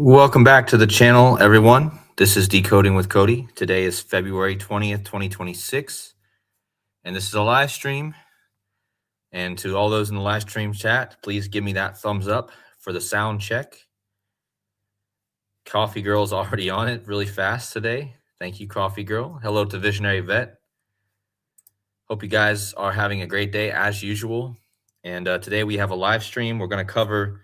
Welcome back to the channel, everyone. This is Decoding with Cody. Today is February 20th, 2026, and this is a live stream. And to all those in the live stream chat, please give me that thumbs up for the sound check. Coffee Girl's already on it really fast today. Thank you, Coffee Girl. Hello to Visionary Vet. Hope you guys are having a great day as usual. And today we have a live stream. We're going to cover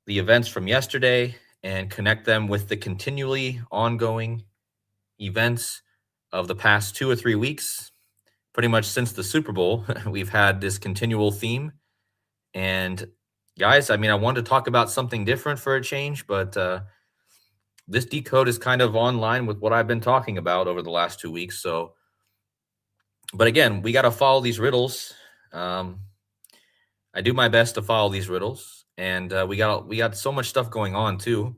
the events from yesterday and connect them with the continually ongoing events of the past 2 or 3 weeks. Pretty much since the Super Bowl, we've had this continual theme. And guys, I wanted to talk about something different for a change, but this decode is kind of online with what I've been talking about over the last 2 weeks. So, but again, we got to follow these riddles. I do my best to follow these riddles. And we got so much stuff going on too.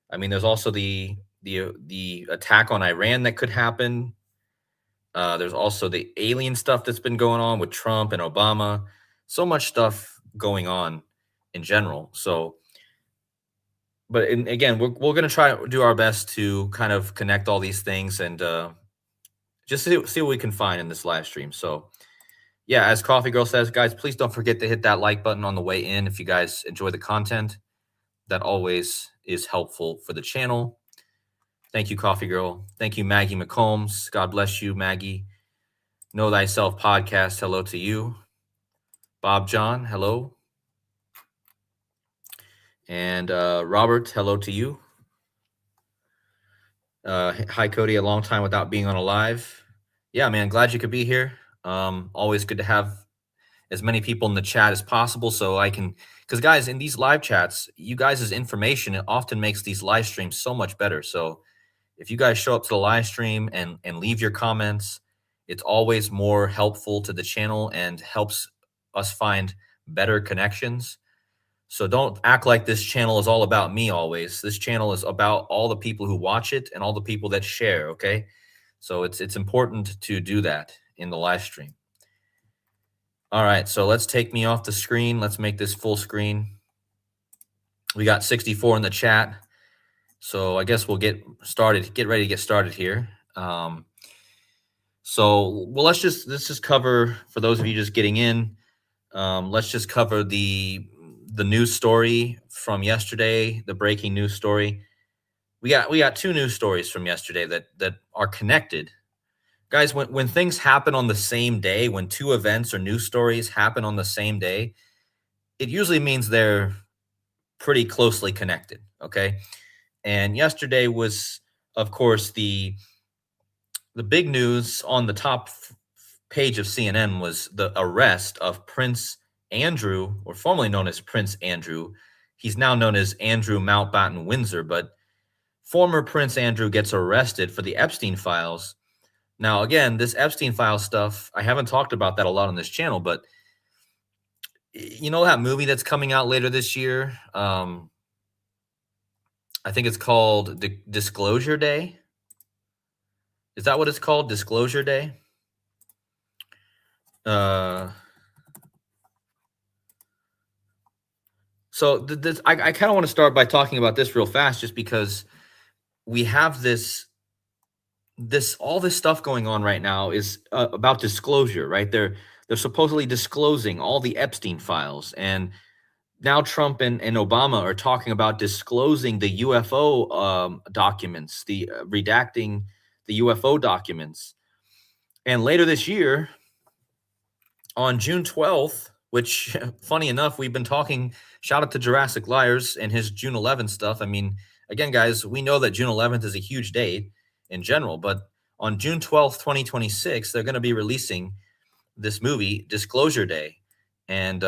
I mean, there's also the attack on Iran that could happen. There's also the alien stuff that's been going on with Trump and Obama. So much stuff going on in general. So, but again, we're going to try to do our best to kind of connect all these things and just see what we can find in this live stream. So, yeah, as Coffee Girl says, guys, please don't forget to hit that like button on the way in if you guys enjoy the content. That always is helpful for the channel. Thank you, Coffee Girl. Thank you, Maggie McCombs. God bless you, Maggie. Know Thyself Podcast, hello to you. Bob John, hello. And Robert, hello to you. Hi, Cody, a long time without being on a live. Yeah, man, glad you could be here. Always good to have as many people in the chat as possible so I can, because guys, in these live chats, you guys' information, it often makes these live streams so much better. So if you guys show up to the live stream and leave your comments, it's always more helpful to the channel and helps us find better connections. So don't act like this channel is all about me always. This channel is about all the people who watch it and all the people that share, okay? So it's important to do that in the live stream. All right, so let's take me off the screen. Let's make this full screen. We got 64 in the chat. So I guess we'll get started, get ready to get started here. Let's just cover, for those of you just getting in, let's just cover the news story from yesterday, the breaking news story. We got 2 news stories from yesterday that are connected. Guys, when things happen on the same day, when 2 events or news stories happen on the same day, it usually means they're pretty closely connected, okay? And yesterday was, of course, the big news on the top page of CNN was the arrest of Prince Andrew, or formerly known as Prince Andrew. He's now known as Andrew Mountbatten Windsor, but former Prince Andrew gets arrested for the Epstein files. Now, again, this Epstein file stuff, I haven't talked about that a lot on this channel, but you know that movie that's coming out later this year? I think it's called Disclosure Day. Is that what it's called? Disclosure Day? So I kind of want to start by talking about this real fast, just because we have all this stuff going on right now is about disclosure, right? They're supposedly disclosing all the Epstein files, and now Trump and Obama are talking about disclosing the UFO documents, the redacting the UFO documents. And later this year, on June 12th, which, funny enough, we've been talking, shout out to Jurassic Liars and his June 11th stuff. I mean, again, guys, we know that June 11th is a huge date in general, but on June 12th, 2026, they're going to be releasing this movie, Disclosure Day. And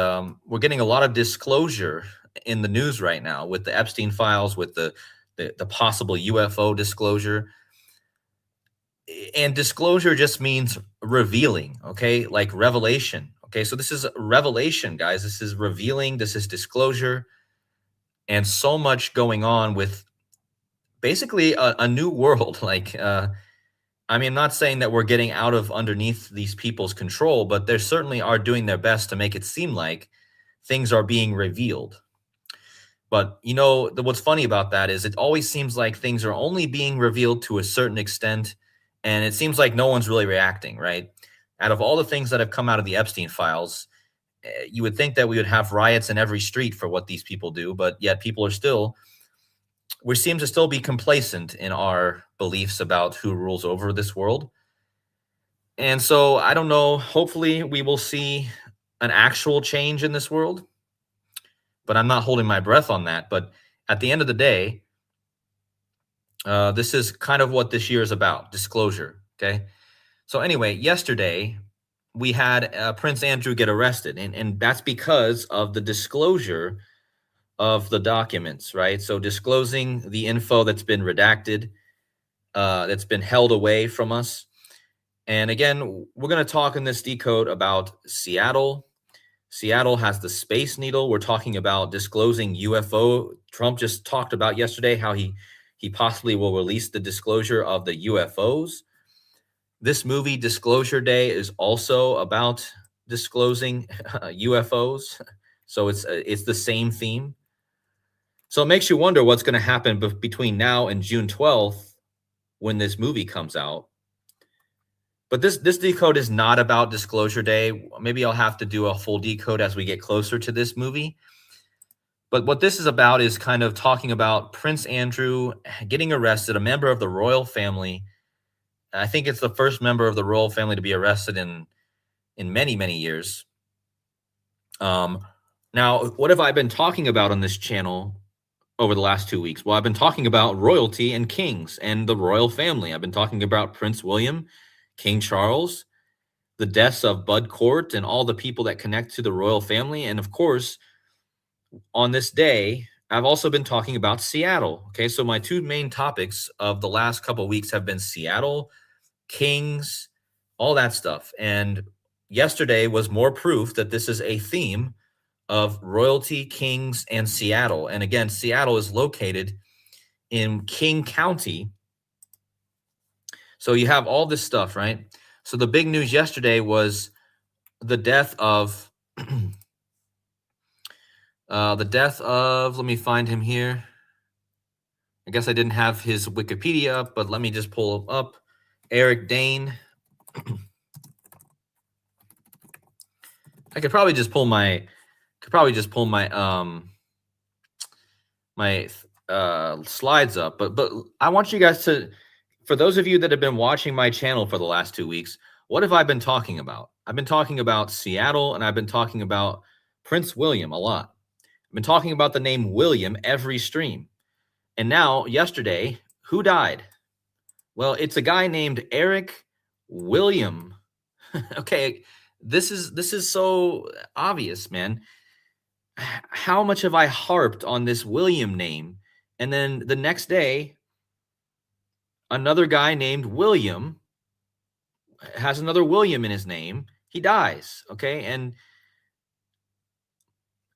we're getting a lot of disclosure in the news right now with the Epstein files, with the possible UFO disclosure. And disclosure just means revealing, okay? Like revelation, okay? So this is revelation, guys. This is revealing. This is disclosure. And so much going on with basically a new world. Like, I'm not saying that we're getting out of underneath these people's control, but they certainly are doing their best to make it seem like things are being revealed. But what's funny about that is it always seems like things are only being revealed to a certain extent, and it seems like no one's really reacting, right? Out of all the things that have come out of the Epstein files, you would think that we would have riots in every street for what these people do, but yet people are still, we seem to still be complacent in our beliefs about who rules over this world. And so I don't know. Hopefully, we will see an actual change in this world, but I'm not holding my breath on that. But at the end of the day, this is kind of what this year is about, disclosure. Okay. So, anyway, yesterday we had Prince Andrew get arrested, and that's because of the disclosure of the documents, right? So, disclosing the info that's been redacted, that's been held away from us. And again, we're going to talk in this decode about Seattle. Seattle has the Space Needle. We're talking about disclosing UFO. Trump just talked about yesterday how he possibly will release the disclosure of the UFOs. This movie, Disclosure Day, is also about disclosing UFOs. So it's the same theme. So it makes you wonder what's going to happen between now and June 12th when this movie comes out. But this decode is not about Disclosure Day. Maybe I'll have to do a full decode as we get closer to this movie. But what this is about is kind of talking about Prince Andrew getting arrested, a member of the royal family. I think it's the first member of the royal family to be arrested in many, many years. Now, what have I been talking about on this channel over the last 2 weeks? Well, I've been talking about royalty and kings and the royal family. I've been talking about Prince William, King Charles, the deaths of Bud Cort, and all the people that connect to the royal family. And of course, on this day, I've also been talking about Seattle. Okay, so my two main topics of the last couple of weeks have been Seattle, kings, all that stuff. And yesterday was more proof that this is a theme of royalty, kings, and Seattle. And again, Seattle is located in King County. So you have all this stuff, right? So the big news yesterday was the death of let me find him here. I guess I didn't have his Wikipedia up, but let me just pull up Eric Dane. I could probably just pull my slides up, but I want you guys to, for those of you that have been watching my channel for the last 2 weeks, what have I been talking about? I've been talking about Seattle, and I've been talking about Prince William a lot. I've been talking about the name William every stream. And now, yesterday, who died? Well, it's a guy named Eric William. Okay, this is so obvious, man. How much have I harped on this William name? And then the next day, another guy named William has another William in his name. He dies, okay? And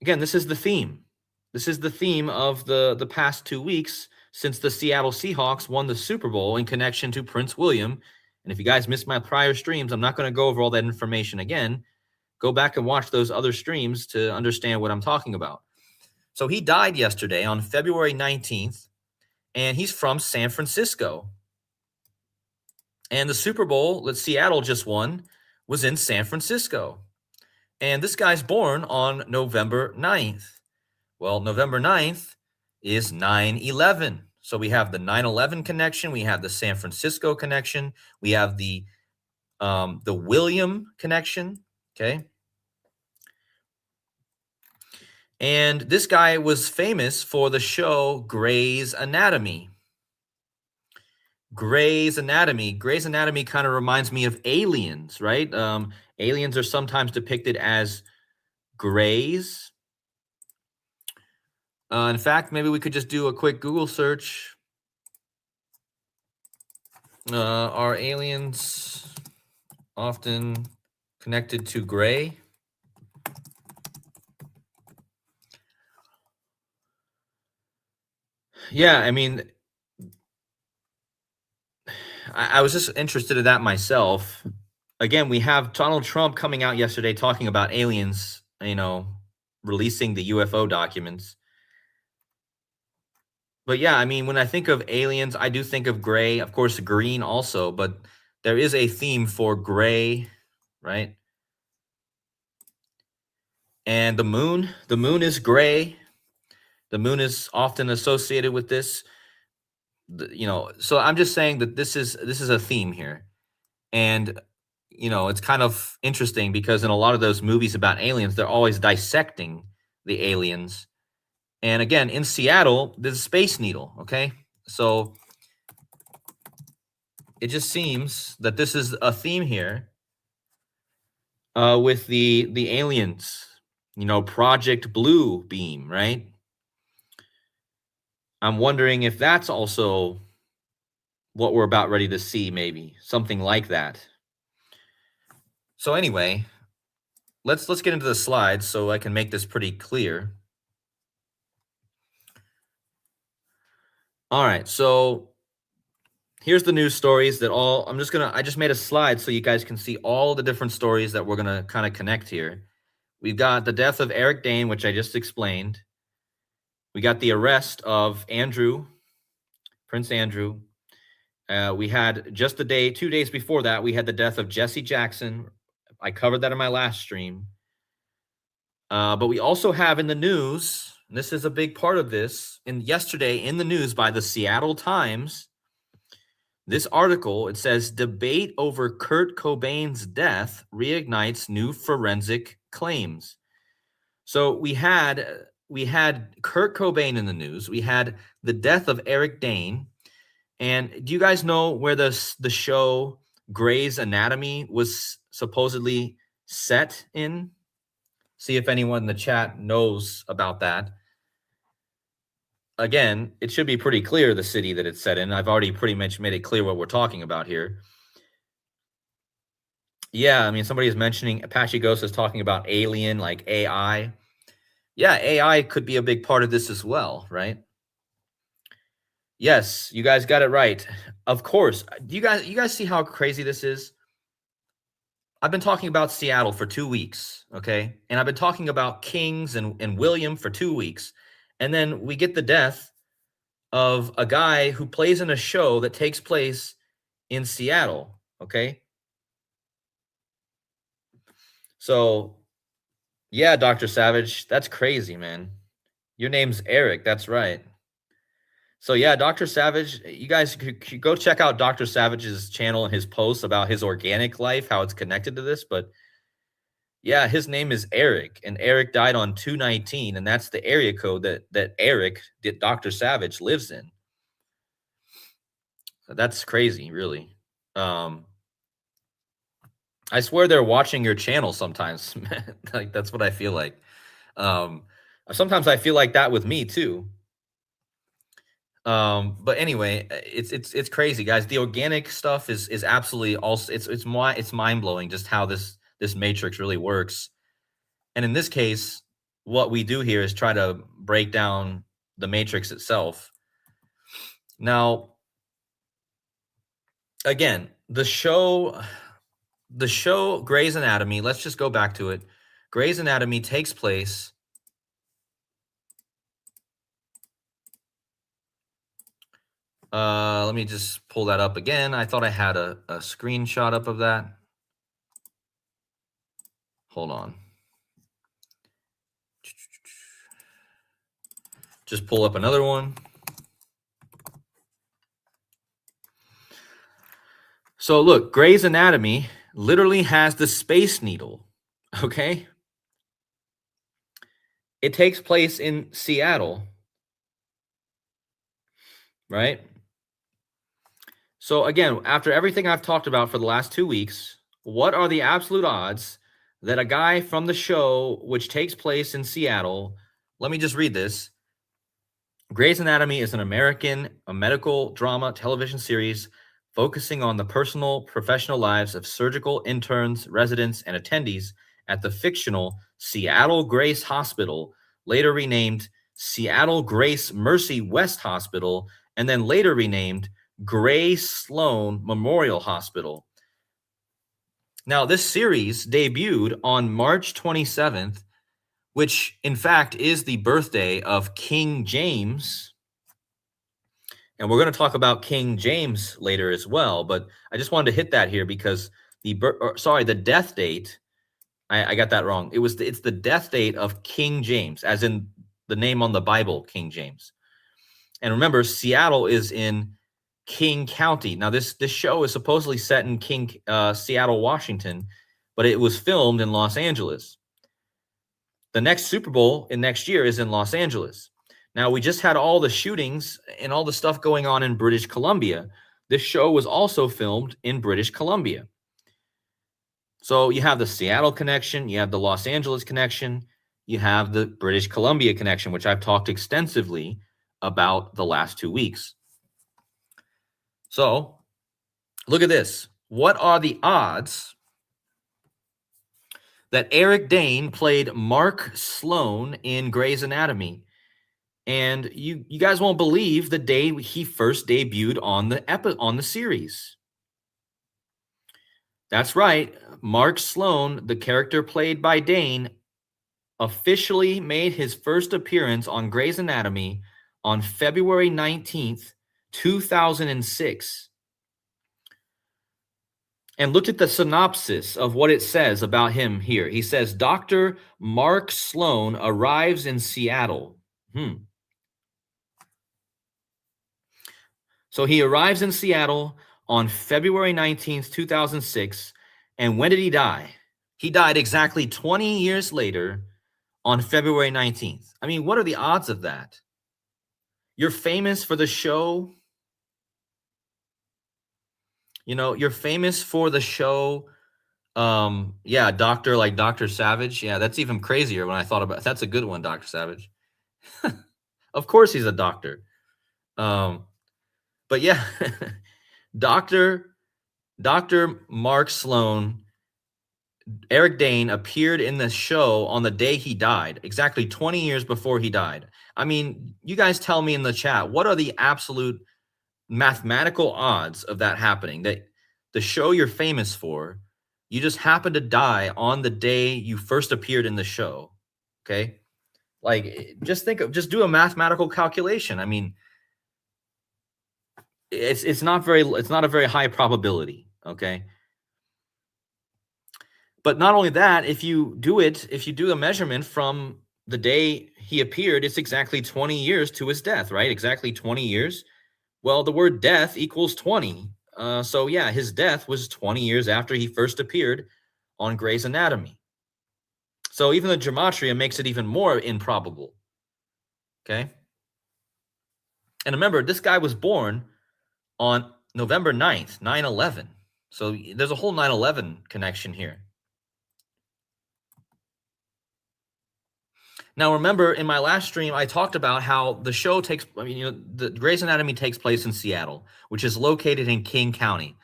again, this is the theme. This is the theme of the past 2 weeks since the Seattle Seahawks won the Super Bowl in connection to Prince William. And if you guys missed my prior streams, I'm not going to go over all that information again. Go back and watch those other streams to understand what I'm talking about. So he died yesterday on February 19th, and he's from San Francisco. And the Super Bowl that Seattle just won was in San Francisco. And this guy's born on November 9th. Well, November 9th is 9/11. So we have the 9/11 connection. We have the San Francisco connection. We have the William connection. Okay. And this guy was famous for the show Grey's Anatomy. Grey's Anatomy. Grey's Anatomy kind of reminds me of aliens, right? Aliens are sometimes depicted as grays. In fact, maybe we could just do a quick Google search. Are aliens often connected to gray? Yeah, I mean, I was just interested in that myself. Again, we have Donald Trump coming out yesterday talking about aliens, releasing the UFO documents. But yeah, I mean, when I think of aliens, I do think of gray, of course, green also, but there is a theme for gray, right? And the moon is gray. The moon is often associated with this, so I'm just saying that this is a theme here. And it's kind of interesting because in a lot of those movies about aliens, they're always dissecting the aliens. And again, in Seattle, there's a Space Needle, okay? So it just seems that this is a theme here with the aliens, Project Blue Beam, right? I'm wondering if that's also what we're about ready to see, maybe something like that. So anyway, let's get into the slides so I can make this pretty clear. All right, so here's the news stories that all I just made a slide so you guys can see all the different stories that we're gonna kind of connect here. We've got the death of Eric Dane, which I just explained. We got the arrest of Prince Andrew. We had just 2 days before that, we had the death of Jesse Jackson. I covered that in my last stream. But we also have in the news, and this is a big part of this, yesterday in the news by the Seattle Times, this article, it says, debate over Kurt Cobain's death reignites new forensic claims. So we had Kurt Cobain in the news. We had the death of Eric Dane. And do you guys know where the show Grey's Anatomy was supposedly set in? See if anyone in the chat knows about that. Again, it should be pretty clear the city that it's set in. I've already pretty much made it clear what we're talking about here. Yeah, I mean, somebody is mentioning, Apache Ghost is talking about alien, like AI. Yeah, AI could be a big part of this as well, right? Yes, you guys got it right. Of course. You guys see how crazy this is? I've been talking about Seattle for 2 weeks, okay? And I've been talking about Kings and William for 2 weeks. And then we get the death of a guy who plays in a show that takes place in Seattle, okay? So, yeah, Dr. Savage, that's crazy, man. Your name's Eric, that's right. So, yeah, Dr. Savage, you guys could go check out Dr. Savage's channel and his posts about his organic life, how it's connected to this. But yeah, his name is Eric, and Eric died on 219, and that's the area code that Dr. Savage lives in. That's crazy, really. I swear they're watching your channel sometimes. Like, that's what I feel like. Sometimes I feel like that with me too. But anyway, it's crazy, guys. The organic stuff is absolutely also it's mind-blowing just how this matrix really works. And in this case, what we do here is try to break down the matrix itself. Now, again, the show Grey's Anatomy, let's just go back to it. Grey's Anatomy takes place let me just pull that up again. I thought I had a screenshot up of that. Hold on. Just pull up another one. So look, Grey's Anatomy literally has the Space Needle, okay? It takes place in Seattle, right? So again, after everything I've talked about for the last 2 weeks, what are the absolute odds that a guy from the show, which takes place in Seattle, let me just read this. Grey's Anatomy is a medical drama television series focusing on the personal, professional lives of surgical interns, residents, and attendees at the fictional Seattle Grace Hospital, later renamed Seattle Grace Mercy West Hospital, and then later renamed Gray Sloan Memorial Hospital. Now, this series debuted on March 27th, which in fact is the birthday of King James. And we're going to talk about King James later as well, but I just wanted to hit that here because the death date, I got that wrong. It's the death date of King James, as in the name on the Bible, King James. And remember, Seattle is in King County. Now, this show is supposedly set in Seattle, Washington, but it was filmed in Los Angeles. The next Super Bowl in next year is in Los Angeles. Now, we just had all the shootings and all the stuff going on in British Columbia. This show was also filmed in British Columbia. So you have the Seattle connection, you have the Los Angeles connection, you have the British Columbia connection, which I've talked extensively about the last 2 weeks. So look at this. What are the odds that Eric Dane played Mark Sloan in Grey's Anatomy? And you guys won't believe the day he first debuted on the series. That's right. Mark Sloan, the character played by Dane, officially made his first appearance on Grey's Anatomy on February 19th, 2006. And look at the synopsis of what it says about him here. He says, Dr. Mark Sloan arrives in Seattle. So he arrives in Seattle on February 19th, 2006. And when did he die? He died exactly 20 years later on February 19th. I mean, what are the odds of that? You're famous for the show. You know, you're famous for the show. Doctor, like Dr. Savage. Yeah, that's even crazier when I thought about it. That's a good one, Dr. Savage. Of course he's a doctor. But yeah, Dr. Mark Sloan, Eric Dane appeared in the show on the day he died, exactly 20 years before he died. I mean, you guys tell me in the chat, what are the absolute mathematical odds of that happening? That the show you're famous for, you just happen to die on the day you first appeared in the show. Okay? Like, just do a mathematical calculation. I mean, it's not a very high probability, okay? But not only that, if you do the measurement from the day he appeared, it's exactly 20 years to his death, right? Exactly 20 years. Well, the word death equals 20. So yeah, his death was 20 years after he first appeared on Grey's Anatomy. So even the gematria makes it even more improbable. Okay? And remember, this guy was born on November 9th, 9/11. So there's a whole 9/11 connection here. Now, remember, in my last stream, I talked about how the show the Grey's Anatomy takes place in Seattle, which is located in King County.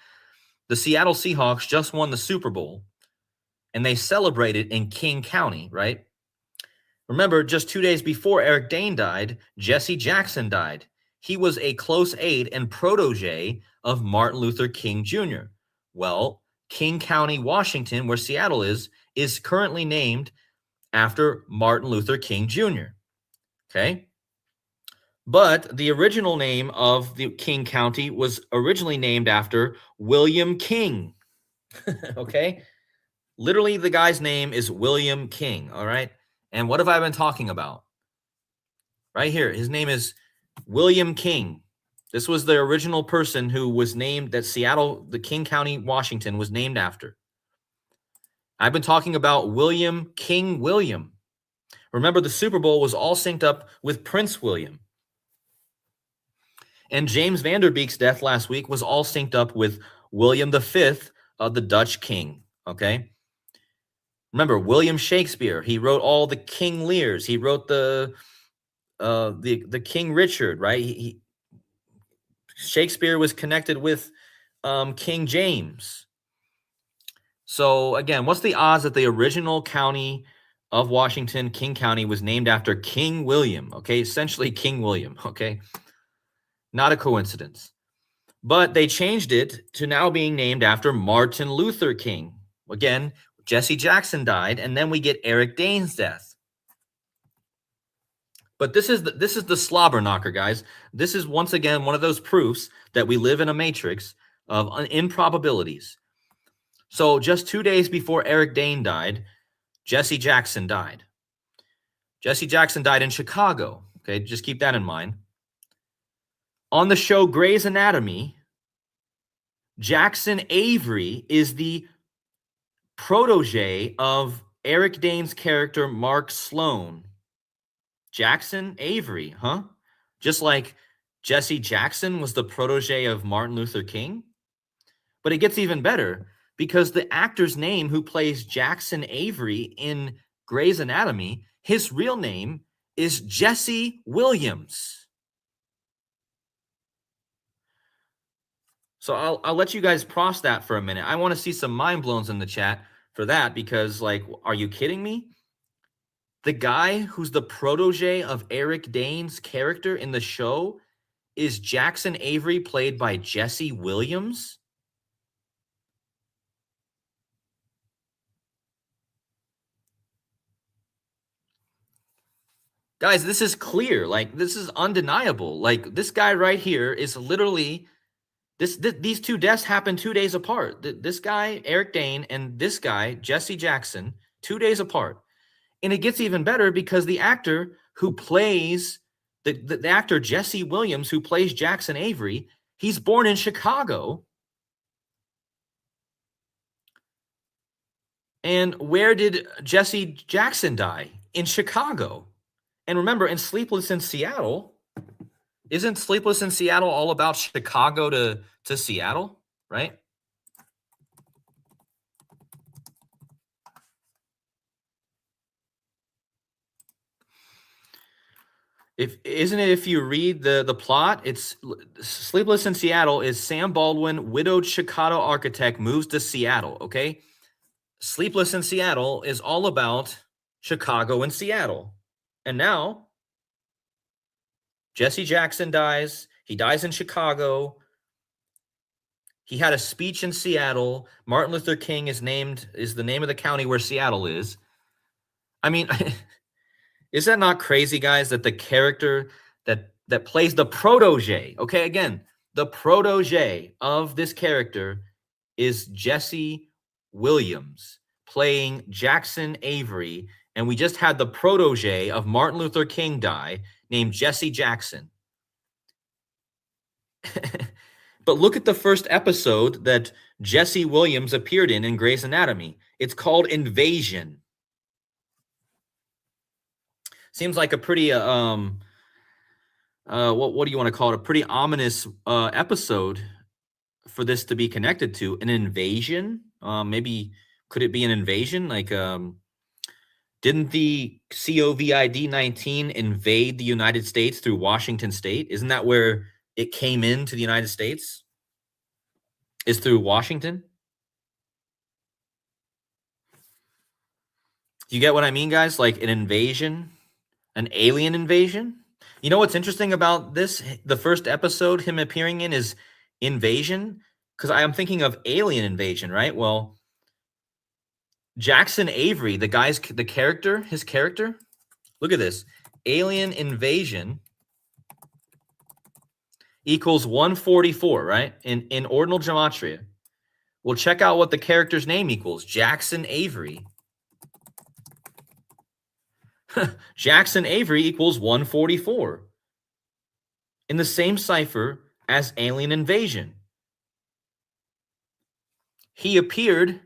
The Seattle Seahawks just won the Super Bowl, and they celebrated in King County, right? Remember, just 2 days before Eric Dane died, Jesse Jackson died. He was a close aide and protege of Martin Luther King Jr. Well, King County, Washington, where Seattle is currently named after Martin Luther King Jr. Okay? But the original name of the King County was originally named after William King. Okay? Literally, the guy's name is William King, all right? And what have I been talking about? Right here, his name is William King. This was the original person who was named that Seattle, the King County, Washington, was named after. I've been talking about William King William. Remember, the Super Bowl was all synced up with Prince William. And James Van Der Beek's death last week was all synced up with William V of the Dutch king, okay? Remember, William Shakespeare, he wrote all the King Lears. He wrote the King Richard, right? Shakespeare was connected with King James. So again, what's the odds that the original county of Washington, King County, was named after King William? Okay, essentially King William, okay? Not a coincidence. But they changed it to now being named after Martin Luther King. Again, Jesse Jackson died, and then we get Eric Dane's death. But this is the slobber knocker, guys. This is once again one of those proofs that we live in a matrix of improbabilities. So just 2 days before Eric Dane died, Jesse Jackson died. Jesse Jackson died in Chicago. Okay, just keep that in mind. On the show Grey's Anatomy, Jackson Avery is the protege of Eric Dane's character Mark Sloan. Jackson Avery, huh? Just like Jesse Jackson was the protege of Martin Luther King. But it gets even better because the actor's name who plays Jackson Avery in Grey's Anatomy, his real name is Jesse Williams. So I'll let you guys process that for a minute. I want to see some mind blowns in the chat for that because, like, are you kidding me? The guy who's the protege of Eric Dane's character in the show is Jackson Avery, played by Jesse Williams. Guys, this is clear. Like, this is undeniable. Like, this guy right here is literally these two deaths happened 2 days apart. This guy, Eric Dane, and this guy, Jesse Jackson, 2 days apart. And it gets even better because the actor who plays the actor Jesse Williams, who plays Jackson Avery, he's born in Chicago. And where did Jesse Jackson die? In Chicago. And remember, in Sleepless in Seattle, isn't Sleepless in Seattle all about Chicago to Seattle, right? If you read the plot, it's Sleepless in Seattle is Sam Baldwin, widowed Chicago architect, moves to Seattle, okay? Sleepless in Seattle is all about Chicago and Seattle. And now Jesse Jackson dies. He dies in Chicago. He had a speech in Seattle. Martin Luther King is the name of the county where Seattle is. I mean, is that not crazy, guys, that the character that plays the protege, okay, again, the protege of this character is Jesse Williams playing Jackson Avery, and we just had the protege of Martin Luther King die named Jesse Jackson. But look at the first episode that Jesse Williams appeared in Grey's Anatomy. It's called Invasion. Seems like a pretty what do you want to call it? A pretty ominous episode for this to be connected to. An invasion? Maybe could it be an invasion? Like didn't the COVID-19 invade the United States through Washington State? Isn't that where it came into the United States? Is through Washington? Do you get what I mean, guys? Like an invasion, an alien invasion. You know what's interesting about this? The first episode him appearing in is Invasion, because I am thinking of Alien Invasion, right? Well, Jackson Avery, the character, his character. Look at this. Alien Invasion equals 144, right? In ordinal gematria. Well, check out what the character's name equals. Jackson Avery. Jackson Avery equals 144. In the same cipher as Alien Invasion. He appeared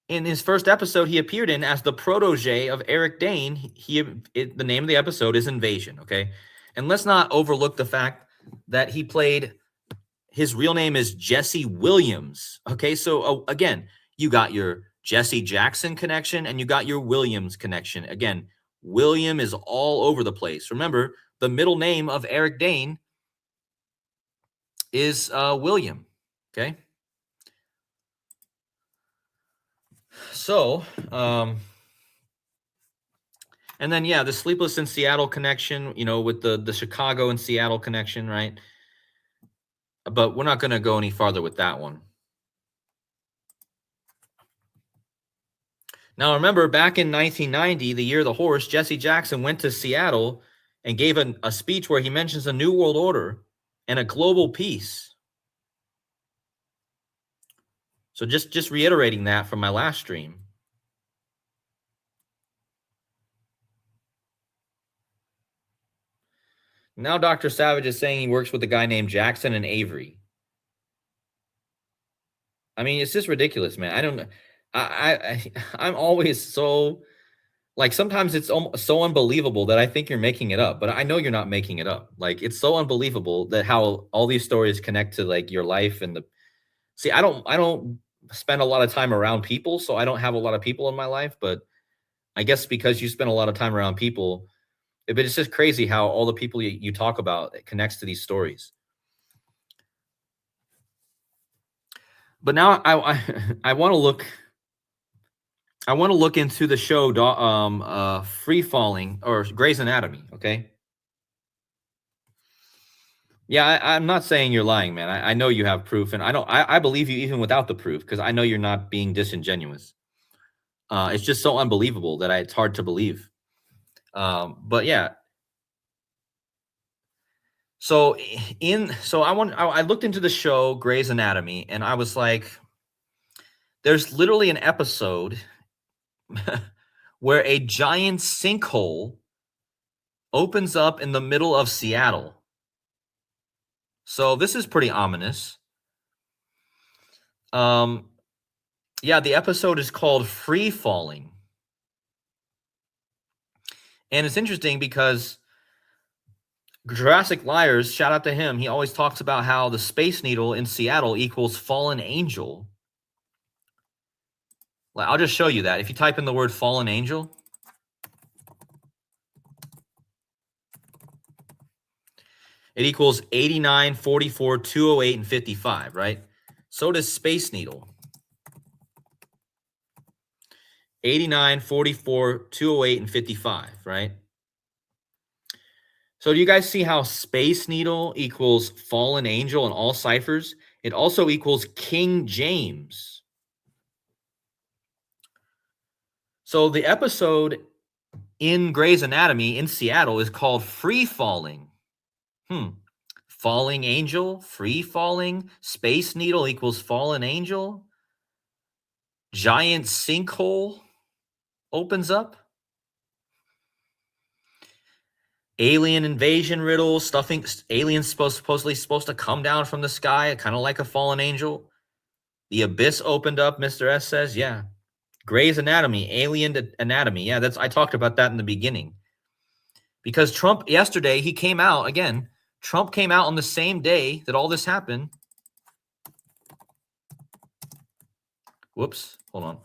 in his first episode, he appeared in as the protege of Eric Dane. The name of the episode is Invasion, okay? And let's not overlook the fact that his real name is Jesse Williams, okay? So, again, you got your Jesse Jackson connection and you got your Williams connection. Again, William is all over the place. Remember, the middle name of Eric Dane is William, okay? So, and then, yeah, the Sleepless in Seattle connection, with the Chicago and Seattle connection, right? But we're not going to go any farther with that one. Now, remember, back in 1990, the year of the horse, Jesse Jackson went to Seattle and gave a speech where he mentions a new world order and a global peace. So just reiterating that from my last stream. Now Dr. Savage is saying he works with a guy named Jackson and Avery. I mean, it's just ridiculous, man. I don't know. I'm always so like sometimes it's so unbelievable that I think you're making it up, but I know you're not making it up. Like it's so unbelievable that how all these stories connect to like your life and the see. I don't spend a lot of time around people, so I don't have a lot of people in my life. But I guess because you spend a lot of time around people, but it's just crazy how all the people you talk about it connects to these stories. But now I want to look. I want to look into the show Free Falling or Grey's Anatomy, okay? Yeah, I'm not saying you're lying, man. I know you have proof, and I believe you even without the proof because I know you're not being disingenuous. It's just so unbelievable that it's hard to believe. But yeah. So I looked into the show Grey's Anatomy, and I was like, there's literally an episode where a giant sinkhole opens up in the middle of Seattle. So this is pretty ominous. Yeah, the episode is called Free Falling. And it's interesting because Jurassic Liars, shout out to him, he always talks about how the Space Needle in Seattle equals fallen angel. I'll just show you that. If you type in the word fallen angel, it equals 89, 44, 208, and 55, right? So does Space Needle. 89, 44, 208, and 55, right? So do you guys see how Space Needle equals fallen angel in all ciphers? It also equals King James. So the episode in Grey's Anatomy in Seattle is called Free Falling. Falling angel, free falling, Space Needle equals fallen angel. Giant sinkhole opens up. Alien invasion riddle, stuffing aliens supposedly supposed to come down from the sky, kind of like a fallen angel. The abyss opened up, Mr. S says. Yeah. Grey's Anatomy, alien anatomy. Yeah, I talked about that in the beginning. Because Trump yesterday, he came out again. Trump came out on the same day that all this happened. Whoops, hold on.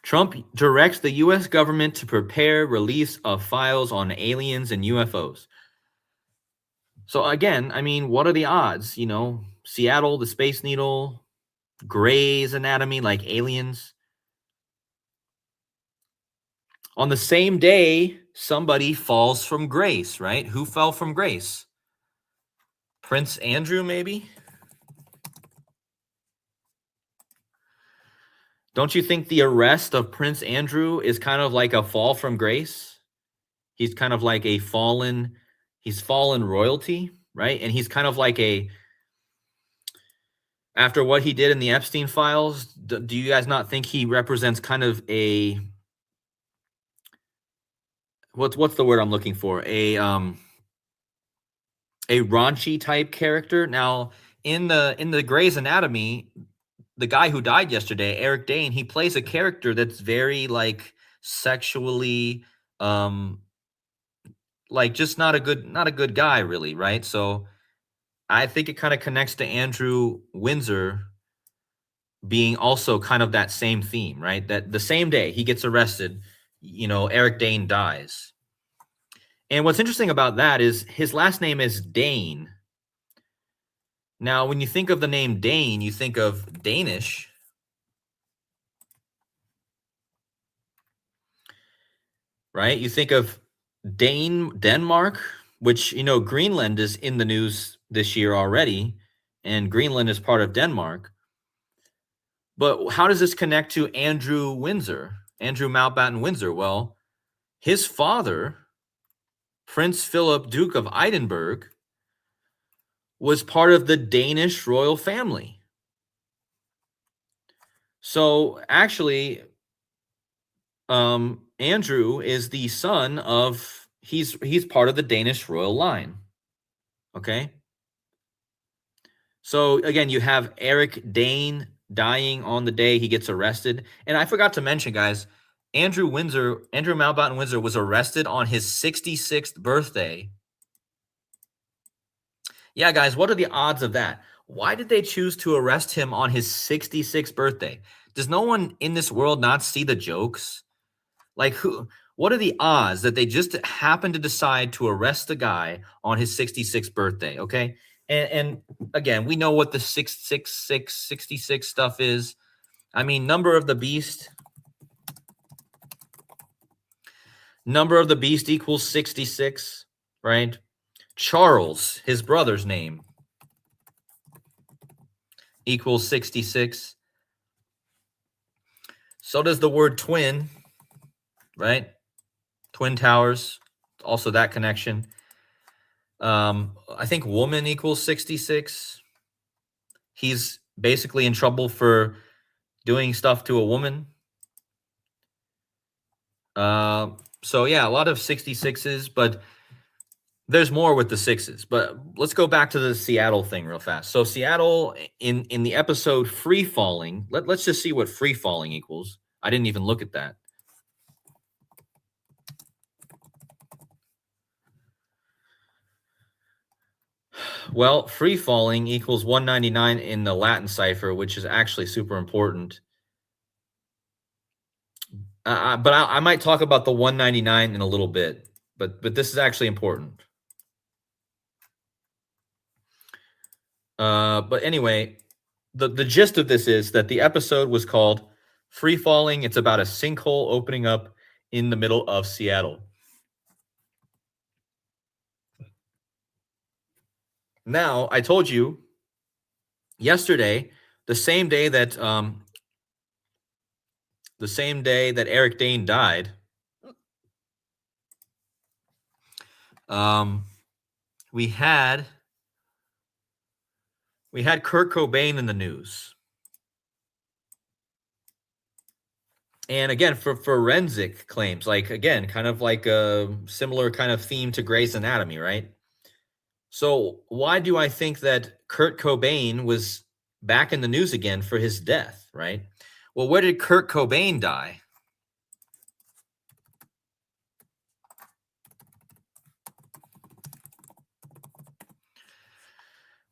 Trump directs the U.S. government to prepare release of files on aliens and UFOs. So again, I mean, what are the odds? You know, Seattle, the Space Needle, Grey's Anatomy, like aliens. On the same day, somebody falls from grace, right? Who fell from grace? Prince Andrew, maybe? Don't you think the arrest of Prince Andrew is kind of like a fall from grace? He's kind of like he's fallen royalty, right? And he's kind of like after what he did in the Epstein files, do you guys not think he represents kind of what's the word I'm looking for? A raunchy type character. Now, in the Grey's Anatomy, the guy who died yesterday, Eric Dane, he plays a character that's very like sexually like just not a good guy really, right? So I think it kind of connects to Andrew Windsor being also kind of that same theme, right? That the same day he gets arrested, you know, Eric Dane dies. And what's interesting about that is his last name is Dane. Now, when you think of the name Dane, you think of Danish. Right? You think of Denmark, which, you know, Greenland is in the news this year already, and Greenland is part of Denmark. But how does this connect to Andrew Windsor, Andrew Mountbatten Windsor? Well, his father, Prince Philip, Duke of Edinburgh, was part of the Danish royal family. So actually, Andrew is the son of he's part of the Danish royal line. Okay. So again, you have Eric Dane dying on the day he gets arrested. And I forgot to mention, guys, Andrew Mountbatten Windsor was arrested on his 66th birthday. Yeah, guys, what are the odds of that? Why did they choose to arrest him on his 66th birthday? Does no one in this world not see the jokes? Like, what are the odds that they just happen to decide to arrest a guy on his 66th birthday? Okay. And again, we know what the 666, 66 stuff is. I mean, number of the beast equals 66, right? Charles, his brother's name, equals 66. So does the word twin, right? Twin towers, also that connection. I think woman equals 66. He's basically in trouble for doing stuff to a woman. So yeah, a lot of 66s, but there's more with the sixes. But let's go back to the Seattle thing real fast. So Seattle in the episode Free Falling, let's just see what free falling equals. I didn't even look at that. Well, free falling equals 199 in the Latin cipher, which is actually super important. But I might talk about the 199 in a little bit. But this is actually important. But anyway, the gist of this is that the episode was called Free Falling. It's about a sinkhole opening up in the middle of Seattle. Now, I told you yesterday, the same day that Eric Dane died, we had Kurt Cobain in the news. And again, for forensic claims, like again, kind of like a similar kind of theme to Grey's Anatomy, right? So why do I think that Kurt Cobain was back in the news again for his death, right? Well, where did Kurt Cobain die?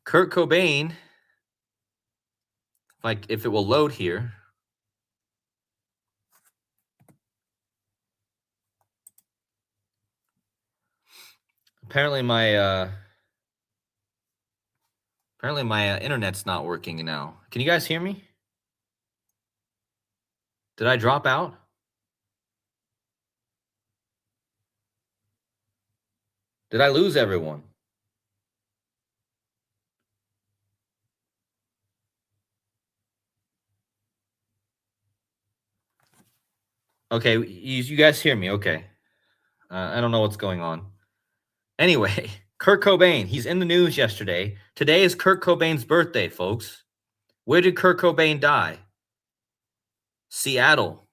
Kurt Cobain, like if it will load here. Apparently my internet's not working now. Can you guys hear me? Did I drop out? Did I lose everyone? Okay, you guys hear me? Okay. I don't know what's going on. Anyway, Kurt Cobain, he's in the news yesterday. Today is Kurt Cobain's birthday, folks. Where did Kurt Cobain die? Seattle.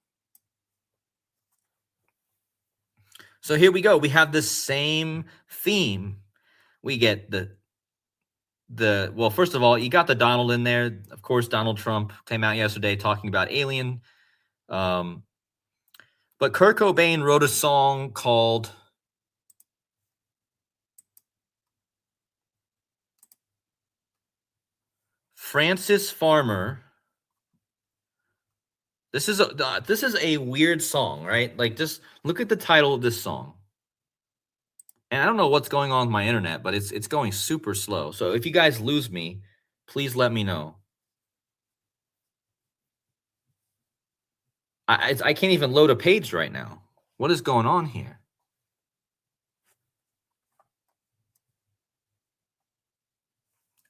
So here we go. We have the same theme. We get well, first of all, you got the Donald in there. Of course, Donald Trump came out yesterday talking about alien. But Kurt Cobain wrote a song called Francis Farmer. This is a weird song, right? Like, just look at the title of this song. And I don't know what's going on with my internet, but it's going super slow. So if you guys lose me, please let me know. I can't even load a page right now. What is going on here?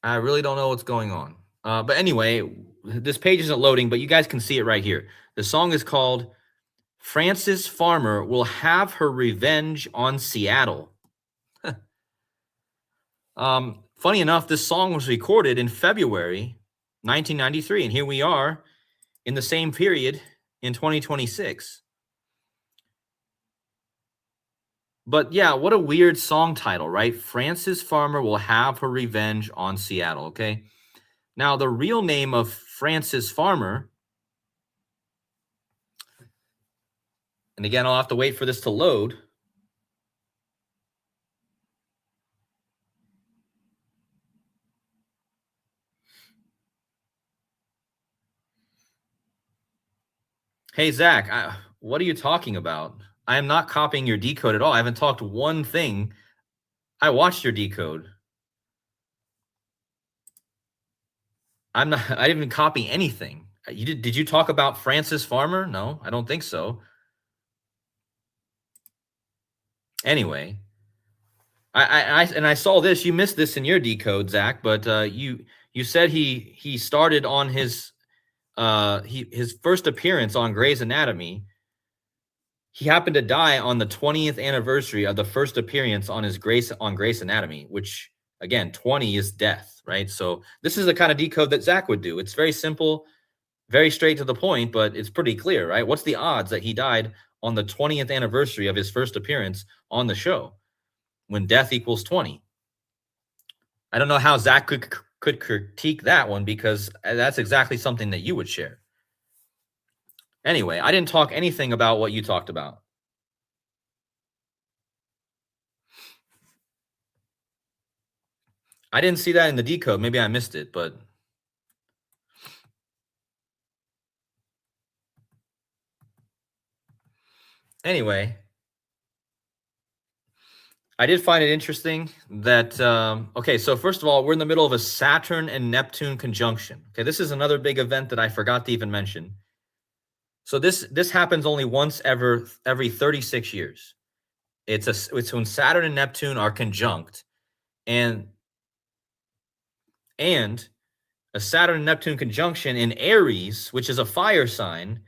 I really don't know what's going on. But anyway, this page isn't loading, but you guys can see it right here. The song is called Frances Farmer Will Have Her Revenge on Seattle. Funny enough, this song was recorded in February 1993, and here we are in the same period in 2026. But yeah, what a weird song title, right? Frances Farmer Will Have Her Revenge on Seattle, okay? Now, the real name of Frances Farmer, and again, I'll have to wait for this to load. Hey, Zach, what are you talking about? I am not copying your decode at all. I haven't talked one thing. I watched your decode. I didn't even copy anything. Did you talk about Frances Farmer? No, I don't think so. Anyway, I saw this. You missed this in your decode, Zach, but you said he started on his first appearance on Grey's Anatomy. He happened to die on the 20th anniversary of the first appearance on Grey's Anatomy, which again, 20 is death, right? So this is the kind of decode that Zach would do. It's very simple, very straight to the point, but it's pretty clear, right? What's the odds that he died on the 20th anniversary of his first appearance on the show when death equals 20? I don't know how Zach could critique that one, because that's exactly something that you would share. Anyway, I didn't talk anything about what you talked about. I didn't see that in the decode. Maybe I missed it, but anyway, I did find it interesting that, okay, so first of all, we're in the middle of a Saturn and Neptune conjunction. Okay, this is another big event that I forgot to even mention. So this happens only once every 36 years. It's when Saturn and Neptune are conjunct, and a Saturn and Neptune conjunction in Aries, which is a fire sign,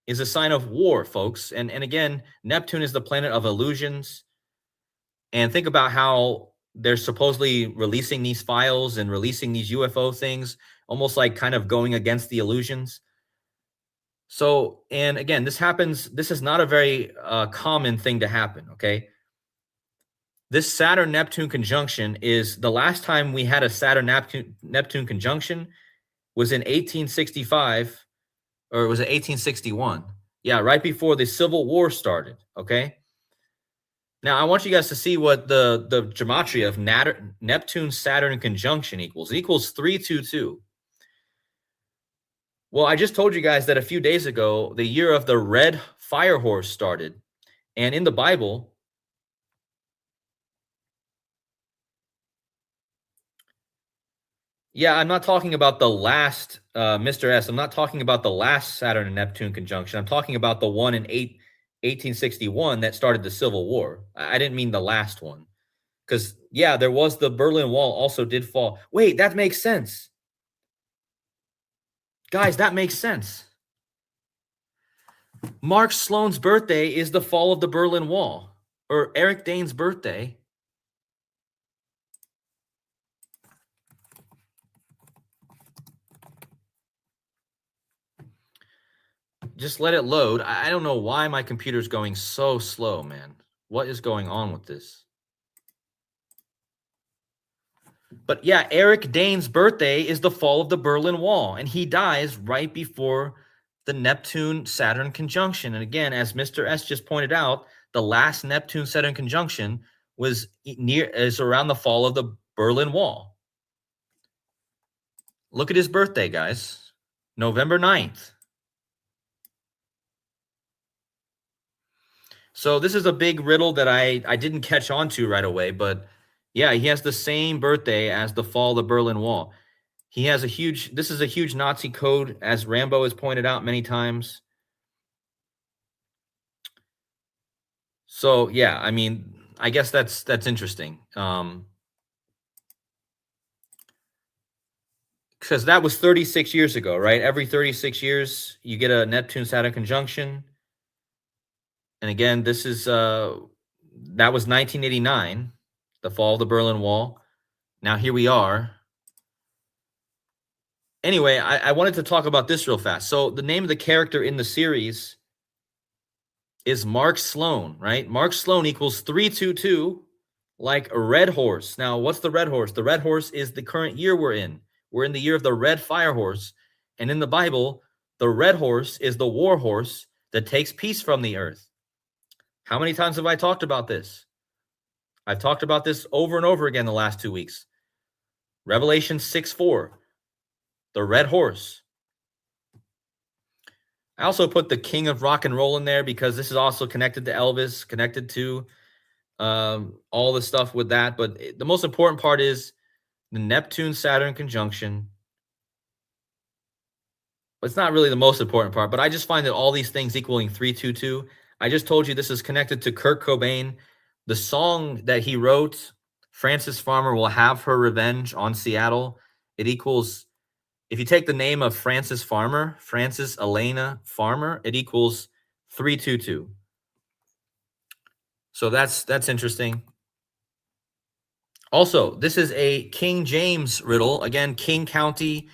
is a sign of war, folks. And again, Neptune is the planet of illusions. And think about how they're supposedly releasing these files and releasing these UFO things, almost like kind of going against the illusions. So, and again, this is not a very common thing to happen, okay? This Saturn-Neptune conjunction is the last time we had a Saturn-Neptune conjunction was in 1865, or was it 1861? Yeah, right before the Civil War started, okay? Now, I want you guys to see what the gematria of Neptune-Saturn conjunction equals. It equals 322. Well, I just told you guys that a few days ago, the year of the red fire horse started. And in the Bible, yeah, I'm not talking about the last, Mr. S. I'm not talking about the last Saturn and Neptune conjunction. I'm talking about the one in 1861 that started the Civil War. I didn't mean the last one. Because, yeah, there was the Berlin Wall also did fall. Wait, that makes sense. Guys, that makes sense. Mark Sloan's birthday is the fall of the Berlin Wall, or Eric Dane's birthday. Just let it load. I don't know why my computer's going so slow, man. What is going on with this? But yeah, Eric Dane's birthday is the fall of the Berlin Wall, and he dies right before the Neptune-Saturn conjunction. And again, as Mr. S just pointed out, the last Neptune-Saturn conjunction is around the fall of the Berlin Wall. Look at his birthday, guys. November 9th. So this is a big riddle that I didn't catch on to right away, but yeah, he has the same birthday as the fall of the Berlin Wall. This is a huge Nazi code, as Rambo has pointed out many times. So yeah, I mean, I guess that's interesting. because that was 36 years ago, right? Every 36 years, you get a Neptune-Saturn conjunction. And again, this is that was 1989, the fall of the Berlin Wall. Now here we are. Anyway, I wanted to talk about this real fast. So the name of the character in the series is Mark Sloan, right? Mark Sloan equals 322, like a red horse. Now, what's the red horse? The red horse is the current year we're in. We're in the year of the red fire horse. And in the Bible, the red horse is the war horse that takes peace from the earth. How many times have I talked about this? I've talked about this over and over again the last 2 weeks. Revelation 6:4, the red horse. I also put the king of rock and roll in there because this is also connected to Elvis, connected to all the stuff with that. But the most important part is the Neptune-Saturn conjunction. It's not really the most important part, but I just find that all these things equaling 322. I just told you this is connected to Kurt Cobain. The song that he wrote, Frances Farmer Will Have Her Revenge on Seattle, it equals, if you take the name of Frances Farmer, Frances Elena Farmer, it equals 322. So that's interesting. Also, this is a King James riddle. Again, King County,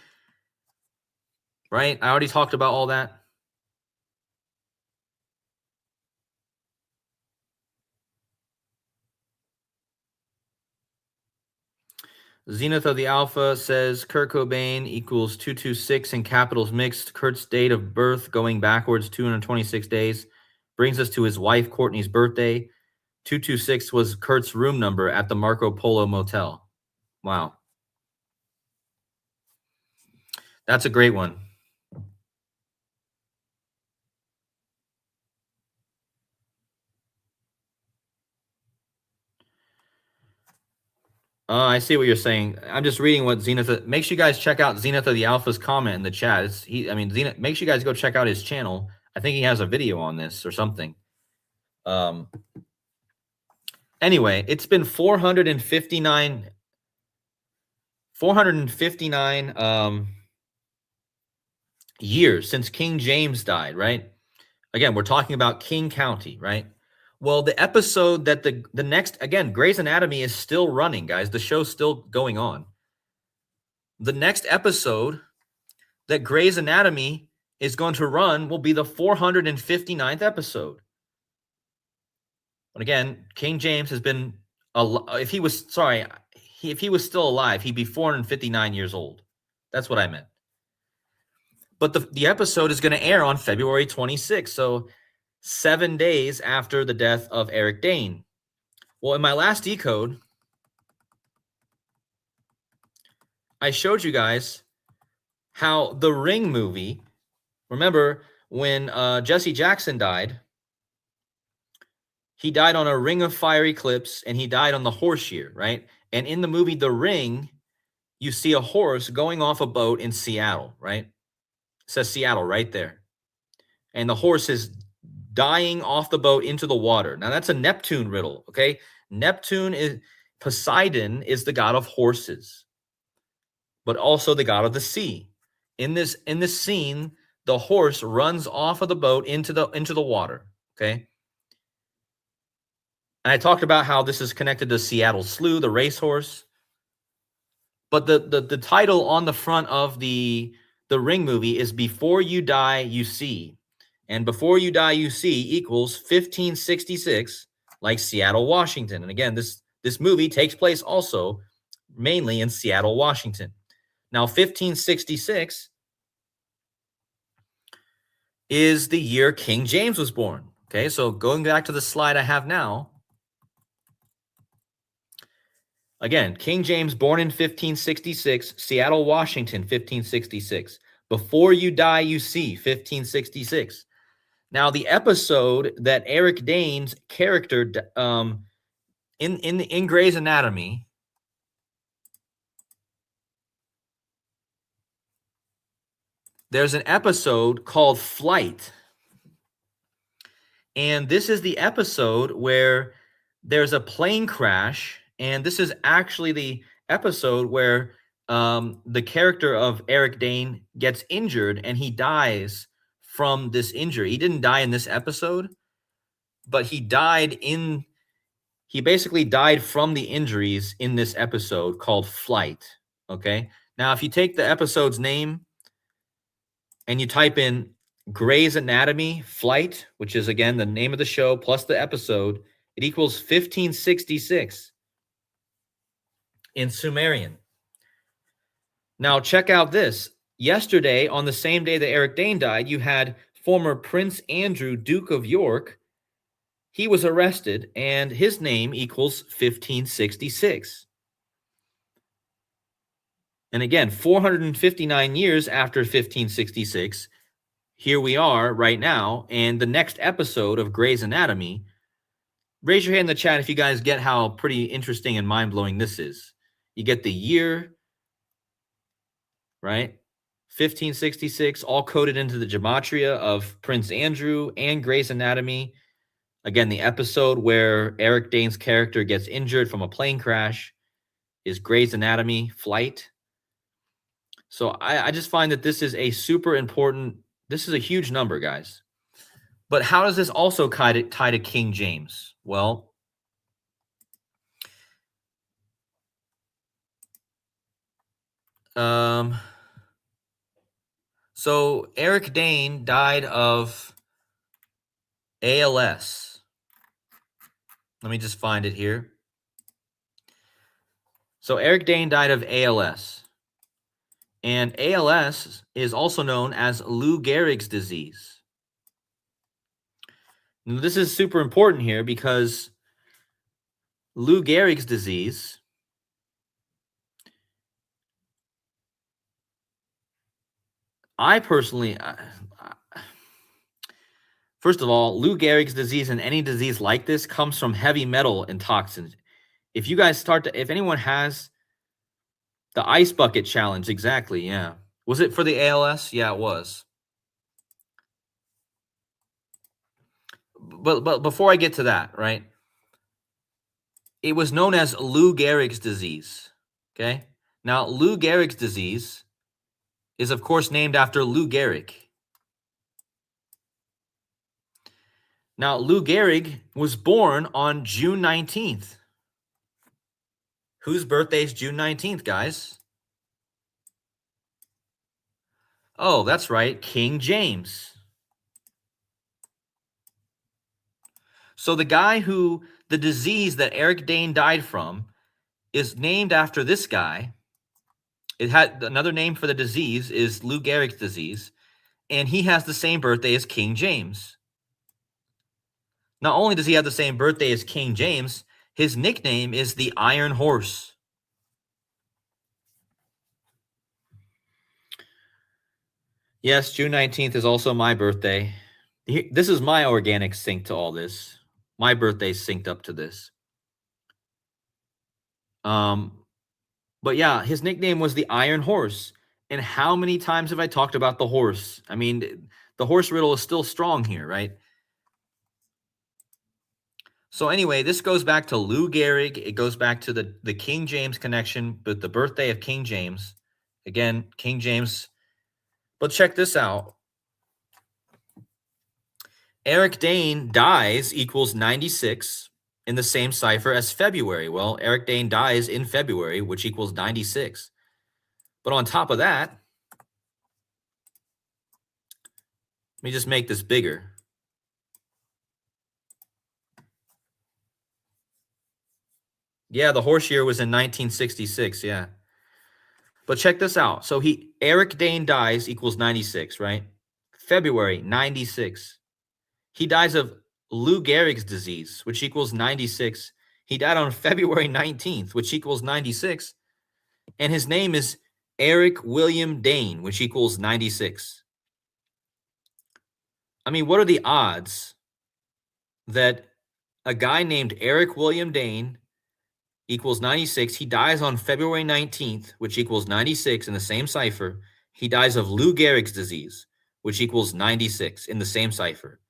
right? I already talked about all that. Zenith of the Alpha says Kurt Cobain equals 226 in capitals mixed. Kurt's date of birth going backwards 226 days brings us to his wife Courtney's birthday. 226 was Kurt's room number at the Marco Polo Motel. Wow. That's a great one. I see what you're saying. I'm just reading what Zenith. Make sure you guys check out Zenith of the Alpha's comment in the chat. Zenith. Make sure you guys go check out his channel. I think he has a video on this or something. Anyway, it's been 459 years since King James died, right? Again, we're talking about King County, right? Well, the episode that the next, again, Grey's Anatomy is still running, guys. The show's still going on. The next episode that Grey's Anatomy is going to run will be the 459th episode. And again, King James has been, if he was still alive, he'd be 459 years old. That's what I meant. But the episode is going to air on February 26th. So 7 days after the death of Eric Dane. Well, in my last decode, I showed you guys how the Ring movie, remember when Jesse Jackson died, he died on a ring of fire eclipse and he died on the horse year, right? And in the movie The Ring, you see a horse going off a boat in Seattle, right? It says Seattle right there. And the horse is dying off the boat into the water. Now that's a Neptune riddle, okay? Poseidon is the god of horses, but also the god of the sea. In this scene, the horse runs off of the boat into the water, okay? And I talked about how this is connected to Seattle Slew, the racehorse. But the title on the front of the Ring movie is Before You Die, You See. And Before You Die, You See equals 1566, like Seattle, Washington. And again, this movie takes place also mainly in Seattle, Washington. Now, 1566 is the year King James was born. Okay, so going back to the slide I have now. Again, King James born in 1566, Seattle, Washington, 1566. Before You Die, You See, 1566. Now, the episode that Eric Dane's character in Grey's Anatomy, there's an episode called Flight. And this is the episode where there's a plane crash. And this is actually the episode where the character of Eric Dane gets injured and he dies from this injury. He didn't die in this episode, but he basically died from the injuries in this episode called Flight. Okay. Now, if you take the episode's name and you type in Grey's Anatomy Flight, which is again the name of the show plus the episode, it equals 1566 in Sumerian. Now, check out this. Yesterday, on the same day that Eric Dane died, you had former Prince Andrew, Duke of York. He was arrested, and his name equals 1566. And again, 459 years after 1566, here we are right now, and the next episode of Grey's Anatomy. Raise your hand in the chat if you guys get how pretty interesting and mind-blowing this is. You get the year, right? 1566, all coded into the gematria of Prince Andrew and Grey's Anatomy. Again, the episode where Eric Dane's character gets injured from a plane crash is Grey's Anatomy Flight. So I just find that this is a super important, this is a huge number, guys. But how does this also tie to King James? Well, so Eric Dane died of ALS. Let me just find it here. So Eric Dane died of ALS. And ALS is also known as Lou Gehrig's disease. Now, this is super important here because Lou Gehrig's disease I personally, first of all, Lou Gehrig's disease and any disease like this comes from heavy metal and toxins. If you guys if anyone has the ice bucket challenge, exactly, yeah. Was it for the ALS? Yeah, it was. But before I get to that, right? It was known as Lou Gehrig's disease, okay? Now, Lou Gehrig's disease is, of course, named after Lou Gehrig. Now, Lou Gehrig was born on June 19th. Whose birthday is June 19th, guys? Oh, that's right, King James. So the disease that Eric Dane died from is named after this guy. It had another name for the disease is Lou Gehrig's disease, and he has the same birthday as King James. Not only does he have the same birthday as King James, his nickname is the Iron Horse. Yes, June 19th is also my birthday. This is my organic sync to all this. My birthday's synced up to this. But yeah, his nickname was the Iron Horse. And how many times have I talked about the horse? I mean, the horse riddle is still strong here, right? So anyway, this goes back to Lou Gehrig. It goes back to the King James connection, but the birthday of King James. Again, King James. But check this out. Eric Dane dies equals 96 in the same cipher as February. Well, Eric Dane dies in February, which equals 96. But on top of that, let me just make this bigger. Yeah, the horse year was in 1966, yeah. But check this out. So Eric Dane dies equals 96, right? February, 96. He dies of Lou Gehrig's disease, which equals 96. He died on February 19th, which equals 96. And his name is Eric William Dane, which equals 96. I mean, what are the odds that a guy named Eric William Dane equals 96, he dies on February 19th, which equals 96 in the same cipher. He dies of Lou Gehrig's disease, which equals 96 in the same cipher.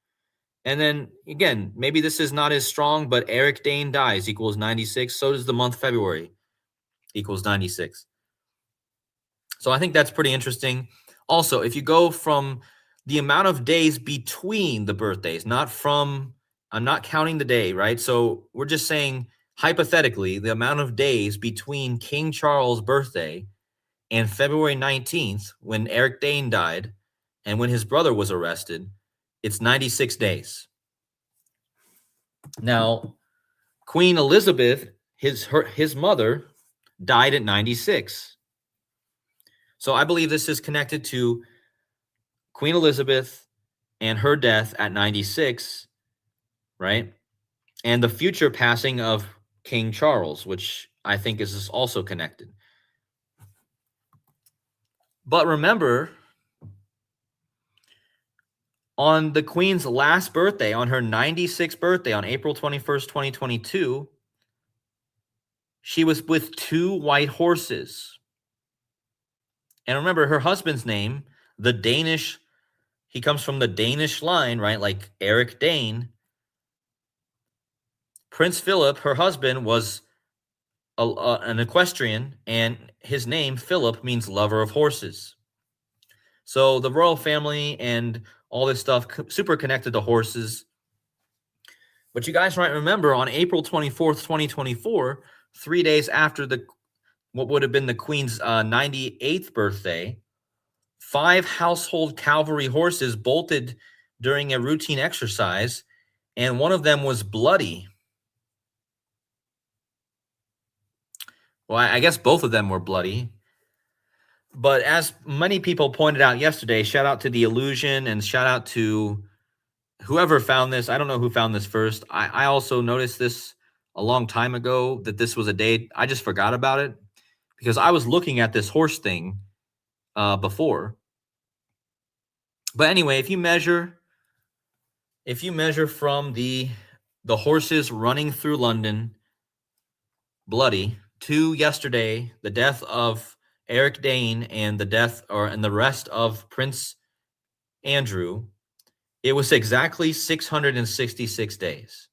And then, again, maybe this is not as strong, but Eric Dane dies equals 96. So does the month February equals 96. So I think that's pretty interesting. Also, if you go from the amount of days between the birthdays, not from, I'm not counting the day, right? So we're just saying hypothetically, the amount of days between King Charles' birthday and February 19th, when Eric Dane died and when his brother was arrested, it's 96 days. Now, Queen Elizabeth, his mother, died at 96. So I believe this is connected to Queen Elizabeth and her death at 96, right? And the future passing of King Charles, which I think is also connected. But remember, on the Queen's last birthday, on her 96th birthday, on April 21st, 2022, she was with 2 white horses. And remember, her husband's name, the Danish, he comes from the Danish line, right? Like Eric Dane. Prince Philip, her husband, was an equestrian, and his name, Philip, means lover of horses. So the royal family and all this stuff, super connected to horses. But you guys might remember on April 24th, 2024, 3 days after what would have been the Queen's 98th birthday, 5 household cavalry horses bolted during a routine exercise, and one of them was bloody. Well, I guess both of them were bloody. But as many people pointed out yesterday, shout out to The Illusion and shout out to whoever found this. I don't know who found this first. I also noticed this a long time ago, that this was a day. I just forgot about it because I was looking at this horse thing before. But anyway, if you measure from the horses running through London bloody to yesterday, the death of Eric Dane and the rest of Prince Andrew, it was exactly 666 days.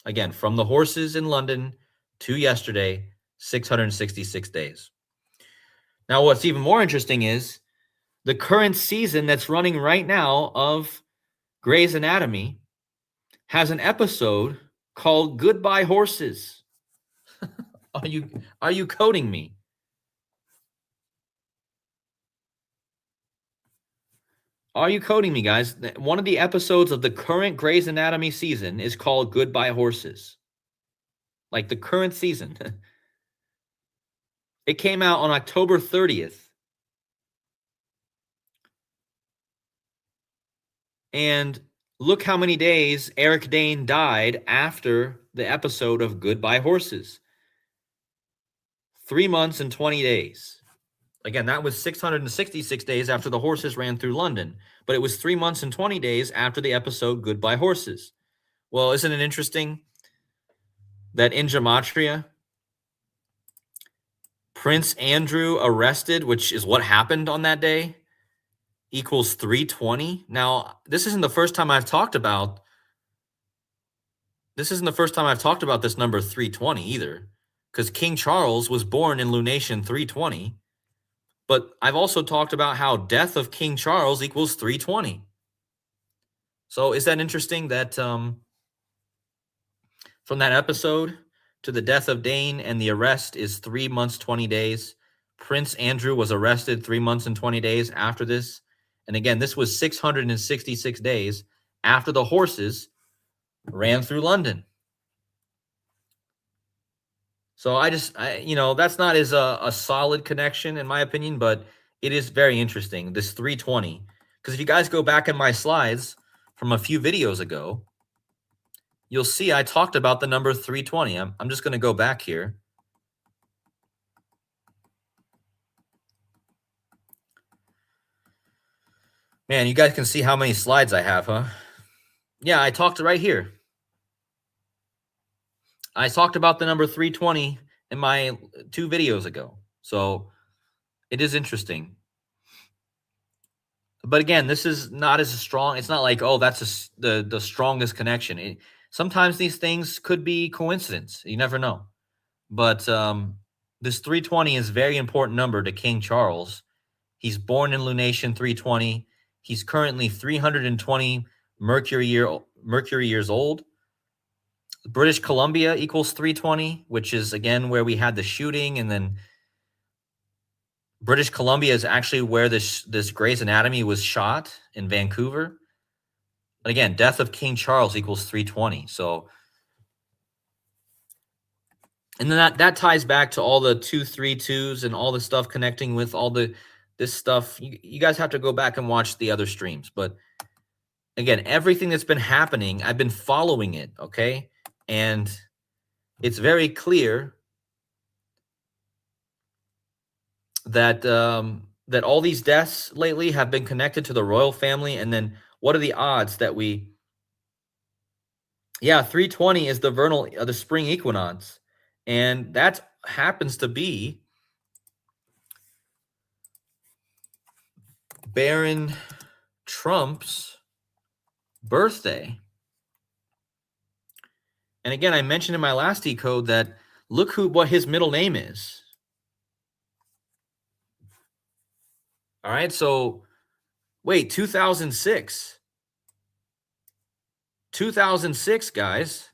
Again, from the horses in London to yesterday, 666 days. Now, what's even more interesting is the current season that's running right now of Grey's Anatomy has an episode called Goodbye Horses. Are you coding me? Are you coding me, guys? One of the episodes of the current Grey's Anatomy season is called Goodbye Horses. Like the current season. It came out on October 30th. And look how many days Eric Dane died after the episode of Goodbye Horses. 3 months and 20 days. Again, that was 666 days after the horses ran through London, but it was 3 months and 20 days after the episode Goodbye Horses. Well, isn't it interesting that in Gematria, Prince Andrew arrested, which is what happened on that day, equals 320? Now, this isn't the first time I've talked about this number 320 either, because King Charles was born in lunation 320. But I've also talked about how death of King Charles equals 320. So is that interesting that from that episode to the death of Dane and the arrest is 3 months, 20 days. Prince Andrew was arrested 3 months and 20 days after this. And again, this was 666 days after the horses ran through London. So that's not as a solid connection in my opinion, but it is very interesting, this 320. Because if you guys go back in my slides from a few videos ago, you'll see I talked about the number 320. I'm just going to go back here. Man, you guys can see how many slides I have, huh? Yeah, I talked right here. I talked about the number 320 in my 2 videos ago. So it is interesting. But again, this is not as strong. It's not like, oh, that's the strongest connection. Sometimes these things could be coincidence. You never know. But this 320 is a very important number to King Charles. He's born in lunation 320. He's currently 320 Mercury years old. British Columbia equals 320, which is again where we had the shooting, and then British Columbia is actually where this Grey's Anatomy was shot in Vancouver. And again, death of King Charles equals 320. So, and then that ties back to all the 232s and all the stuff connecting with all this stuff. You guys have to go back and watch the other streams. But again, everything that's been happening, I've been following it, okay? And it's very clear that that all these deaths lately have been connected to the royal family. And then what are the odds that yeah, 320 is the spring equinox, and that happens to be Baron Trump's birthday. And again, I mentioned in my last decode that look what his middle name is. All right, so wait, 2006. 2006, guys.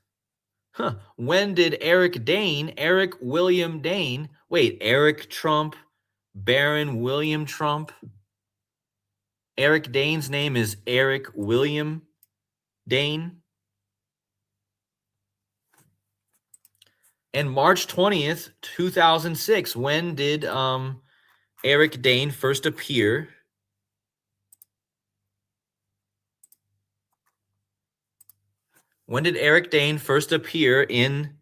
Huh. When did Eric William Dane, wait, Eric Trump, Baron William Trump? Eric Dane's name is Eric William Dane. And March 20th, 2006, when did Eric Dane first appear? When did Eric Dane first appear in?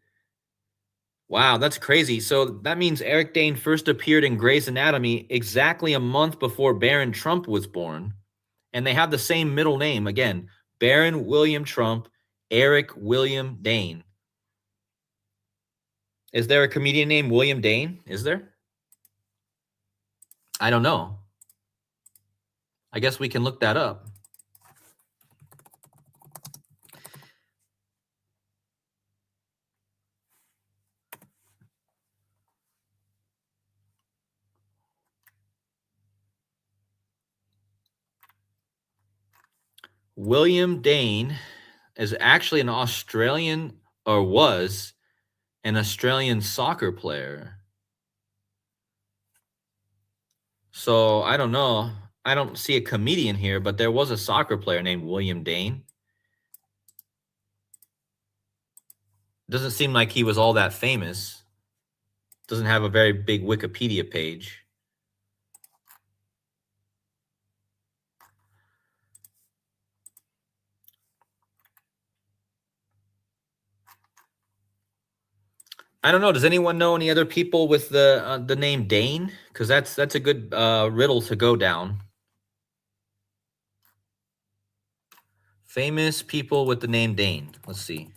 Wow, that's crazy. So that means Eric Dane first appeared in Grey's Anatomy exactly a month before Baron Trump was born. And they have the same middle name. Again, Baron William Trump, Eric William Dane. Is there a comedian named William Dane? Is there? I don't know. I guess we can look that up. William Dane is actually an Australian, or was an Australian soccer player. So I don't know. I don't see a comedian here, but there was a soccer player named William Dane. Doesn't seem like he was all that famous. Doesn't have a very big Wikipedia page. I don't know. Does anyone know any other people with the name Dane? Because that's a good riddle to go down. Famous people with the name Dane. Let's see.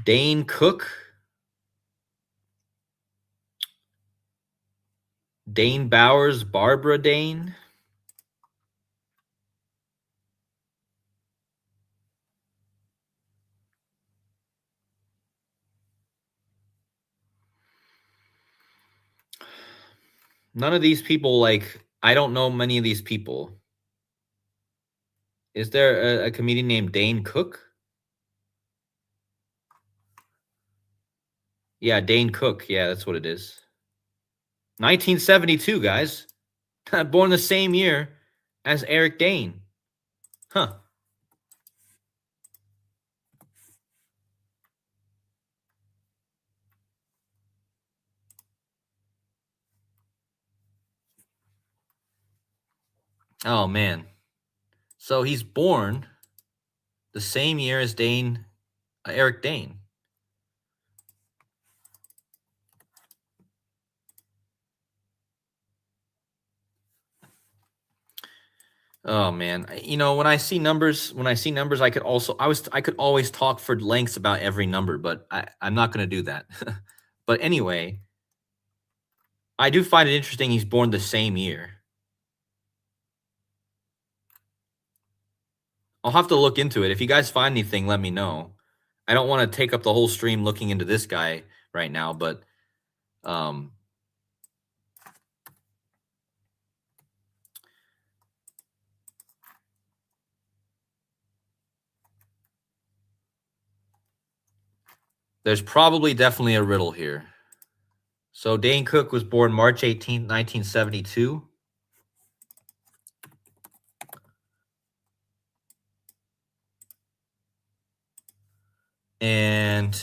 Dane Cook. Dane Bowers, Barbara Dane. None of these people, like, I don't know many of these people. Is there a comedian named Dane Cook? Yeah, Dane Cook. Yeah, that's what it is. 1972, guys. Born the same year as Eric Dane. Huh. Oh, man. So he's born the same year as Eric Dane. Oh man, you know, when I see numbers, I could always talk for lengths about every number, but I'm not going to do that. But anyway, I do find it interesting he's born the same year. I'll have to look into it. If you guys find anything, let me know. I don't want to take up the whole stream looking into this guy right now, but um, there's probably definitely a riddle here. So Dane Cook was born March 18th, 1972. And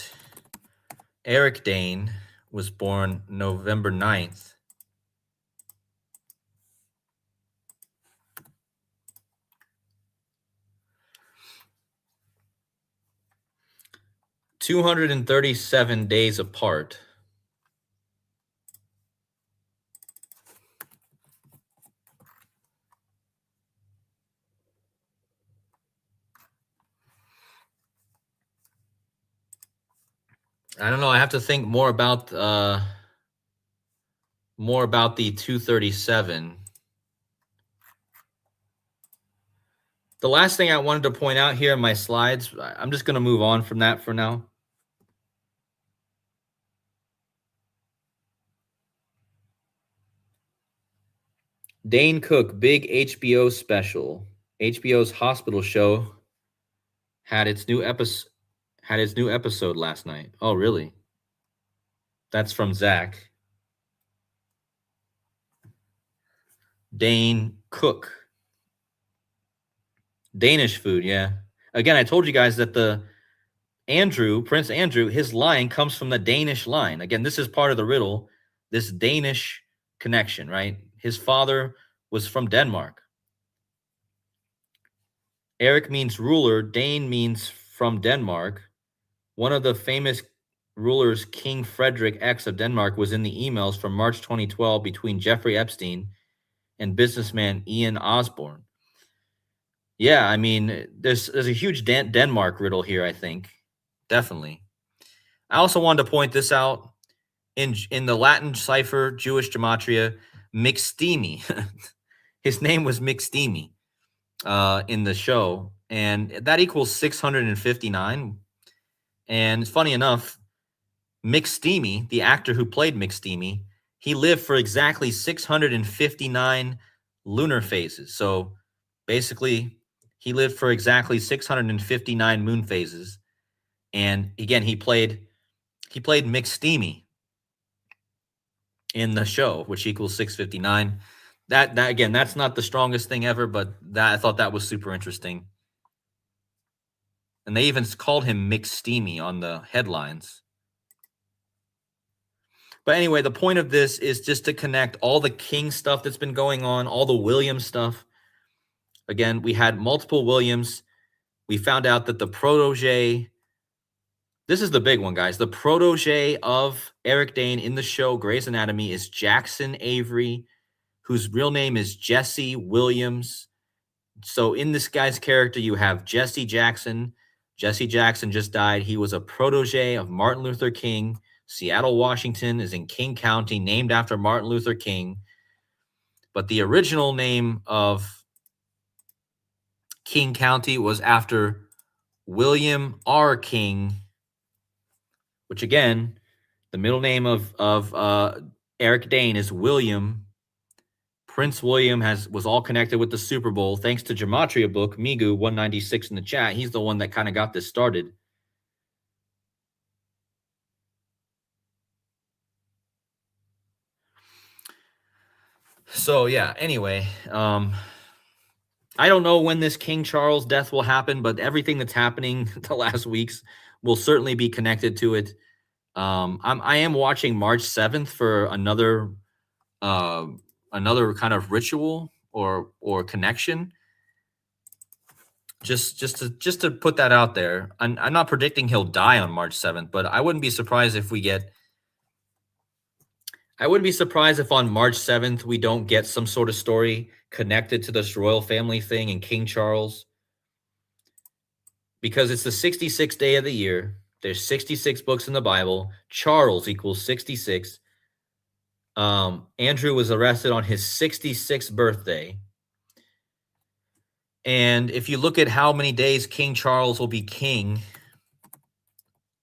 Eric Dane was born November 9th. "237 days apart." I don't know. I have to think more about the 237. The last thing I wanted to point out here in my slides, I'm just going to move on from that for now. Dane Cook, big HBO special. HBO's hospital show had its new episode last night. Oh, really? That's from Zach. Dane Cook. Danish food, yeah. Again, I told you guys that Prince Andrew, his line comes from the Danish line. Again, this is part of the riddle, this Danish connection, right? His father was from Denmark. Eric means ruler, Dane means from Denmark. One of the famous rulers, King Frederick X of Denmark, was in the emails from March 2012 between Jeffrey Epstein and businessman Ian Osborne. Yeah, I mean, there's a huge Denmark riddle here, I think. Definitely. I also wanted to point this out. In the Latin cipher, Jewish gematria, Mixtimi. His name was Mixtimi in the show, and that equals 659. And funny enough, Mixtimi, the actor who played Mixtimi, he lived for exactly 659 lunar phases. So basically, he lived for exactly 659 moon phases. And again, he played Mixtimi in the show, which equals 659. That again, that's not the strongest thing ever, but that I thought that was super interesting. And they even called him Mixtimi on the headlines. But anyway, the point of this is just to connect all the King stuff that's been going on, all the Williams stuff. Again, we had multiple Williams. We found out that the protege, this is the big one, guys. The protege of Eric Dane in the show Grey's Anatomy is Jackson Avery, whose real name is Jesse Williams. So in this guy's character, you have Jesse Jackson. Jesse Jackson just died. He was a protege of Martin Luther King. Seattle, Washington is in King County, named after Martin Luther King. But the original name of King County was after William R. King, which again, the middle name of Eric Dane is William. Prince William was all connected with the Super Bowl. Thanks to Gematria Book, Migu 196 in the chat. He's the one that kind of got this started. So yeah, anyway, I don't know when this King Charles death will happen, but everything that's happening the last weeks will certainly be connected to it. I am watching March 7th for another kind of ritual or connection. Just to put that out there. I'm not predicting he'll die on March 7th, but I wouldn't be surprised if on March 7th we don't get some sort of story connected to this royal family thing and King Charles. Because it's the 66th day of the year. There's 66 books in the Bible. Charles equals 66. Andrew was arrested on his 66th birthday. And if you look at how many days King Charles will be king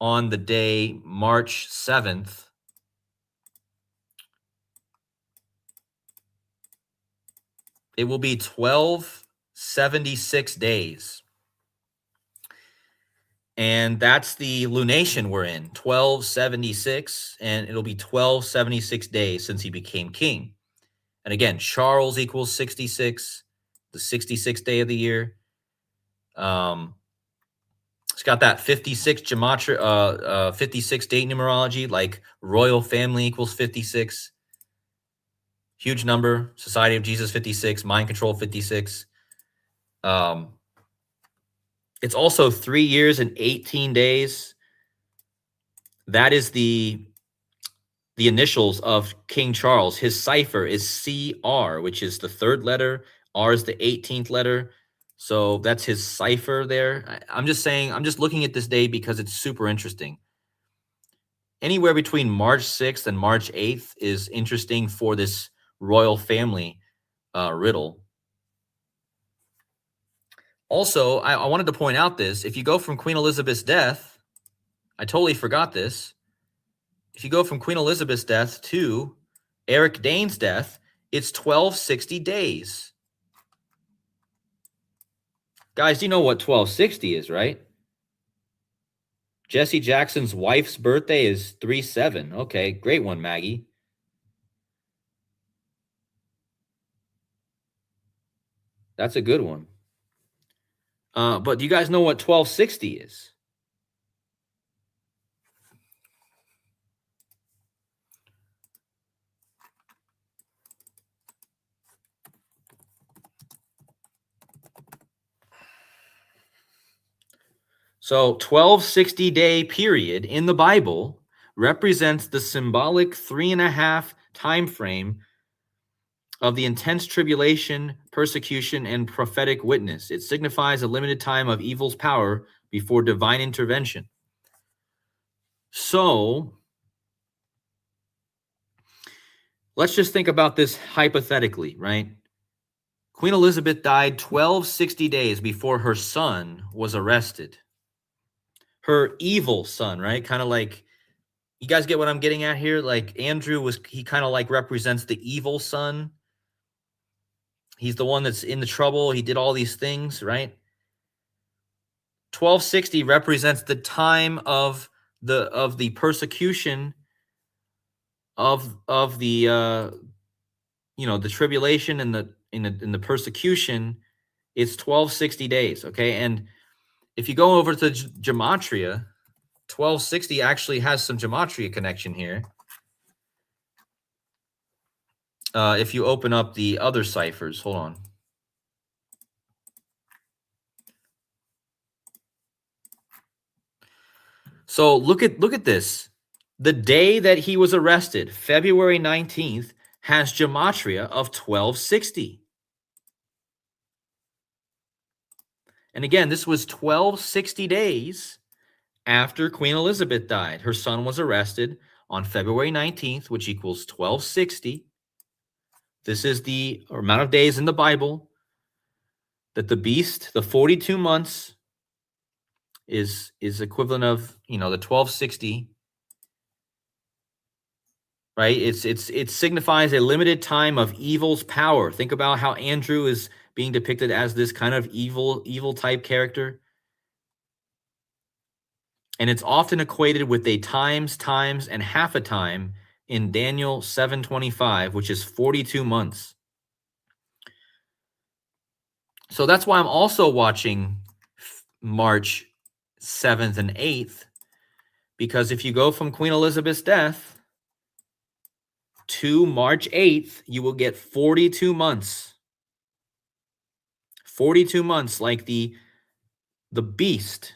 on the day March 7th, it will be 1276 days. And that's the lunation we're in, 1276, and it'll be 1276 days since he became king. And again, Charles equals 66, the 66th day of the year. It's got that 56 gematria, 56 date numerology, like royal family equals 56. Huge number. Society of Jesus 56, mind control 56. It's also 3 years and 18 days. That is the initials of King Charles. His cipher is CR, which is the 3rd letter. R is the 18th letter. So that's his cipher there. I'm just saying, I'm just looking at this day because it's super interesting. Anywhere between March 6th and March 8th is interesting for this royal family riddle. Also, I wanted to point out this. If you go from Queen Elizabeth's death, I totally forgot this. If you go from Queen Elizabeth's death to Eric Dane's death, it's 1260 days. Guys, do you know what 1260 is, right? Jesse Jackson's wife's birthday is 3/7. Okay, great one, Maggie. That's a good one. But do you guys know what 1260 is? So 1260-day period in the Bible represents the symbolic 3.5 time frame of the intense tribulation, persecution, and prophetic witness. It signifies a limited time of evil's power before divine intervention. So let's just think about this hypothetically, right? Queen Elizabeth died 1260 days before her son was arrested. Her evil son, right? Kind of like, you guys get what I'm getting at here? Like Andrew he kind of like represents the evil son. He's the one that's in the trouble. He did all these things, right? 1260 represents the time of the persecution of the the tribulation and the persecution. It's 1260 days, okay? And if you go over to gematria, 1260 actually has some gematria connection here. If you open up the other ciphers, hold on. So look at this. The day that he was arrested, February 19th, has gematria of 1260. And again, this was 1260 days after Queen Elizabeth died. Her son was arrested on February 19th, which equals 1260. This is the amount of days in the Bible that the beast, the 42 months, is equivalent of, the 1260, right? It signifies a limited time of evil's power. Think about how Andrew is being depicted as this kind of evil type character. And it's often equated with a times, and half a time in Daniel 7:25, which is 42 months. So that's why I'm also watching March 7th and 8th, because if you go from Queen Elizabeth's death to March 8th, you will get 42 months. 42 months, like the beast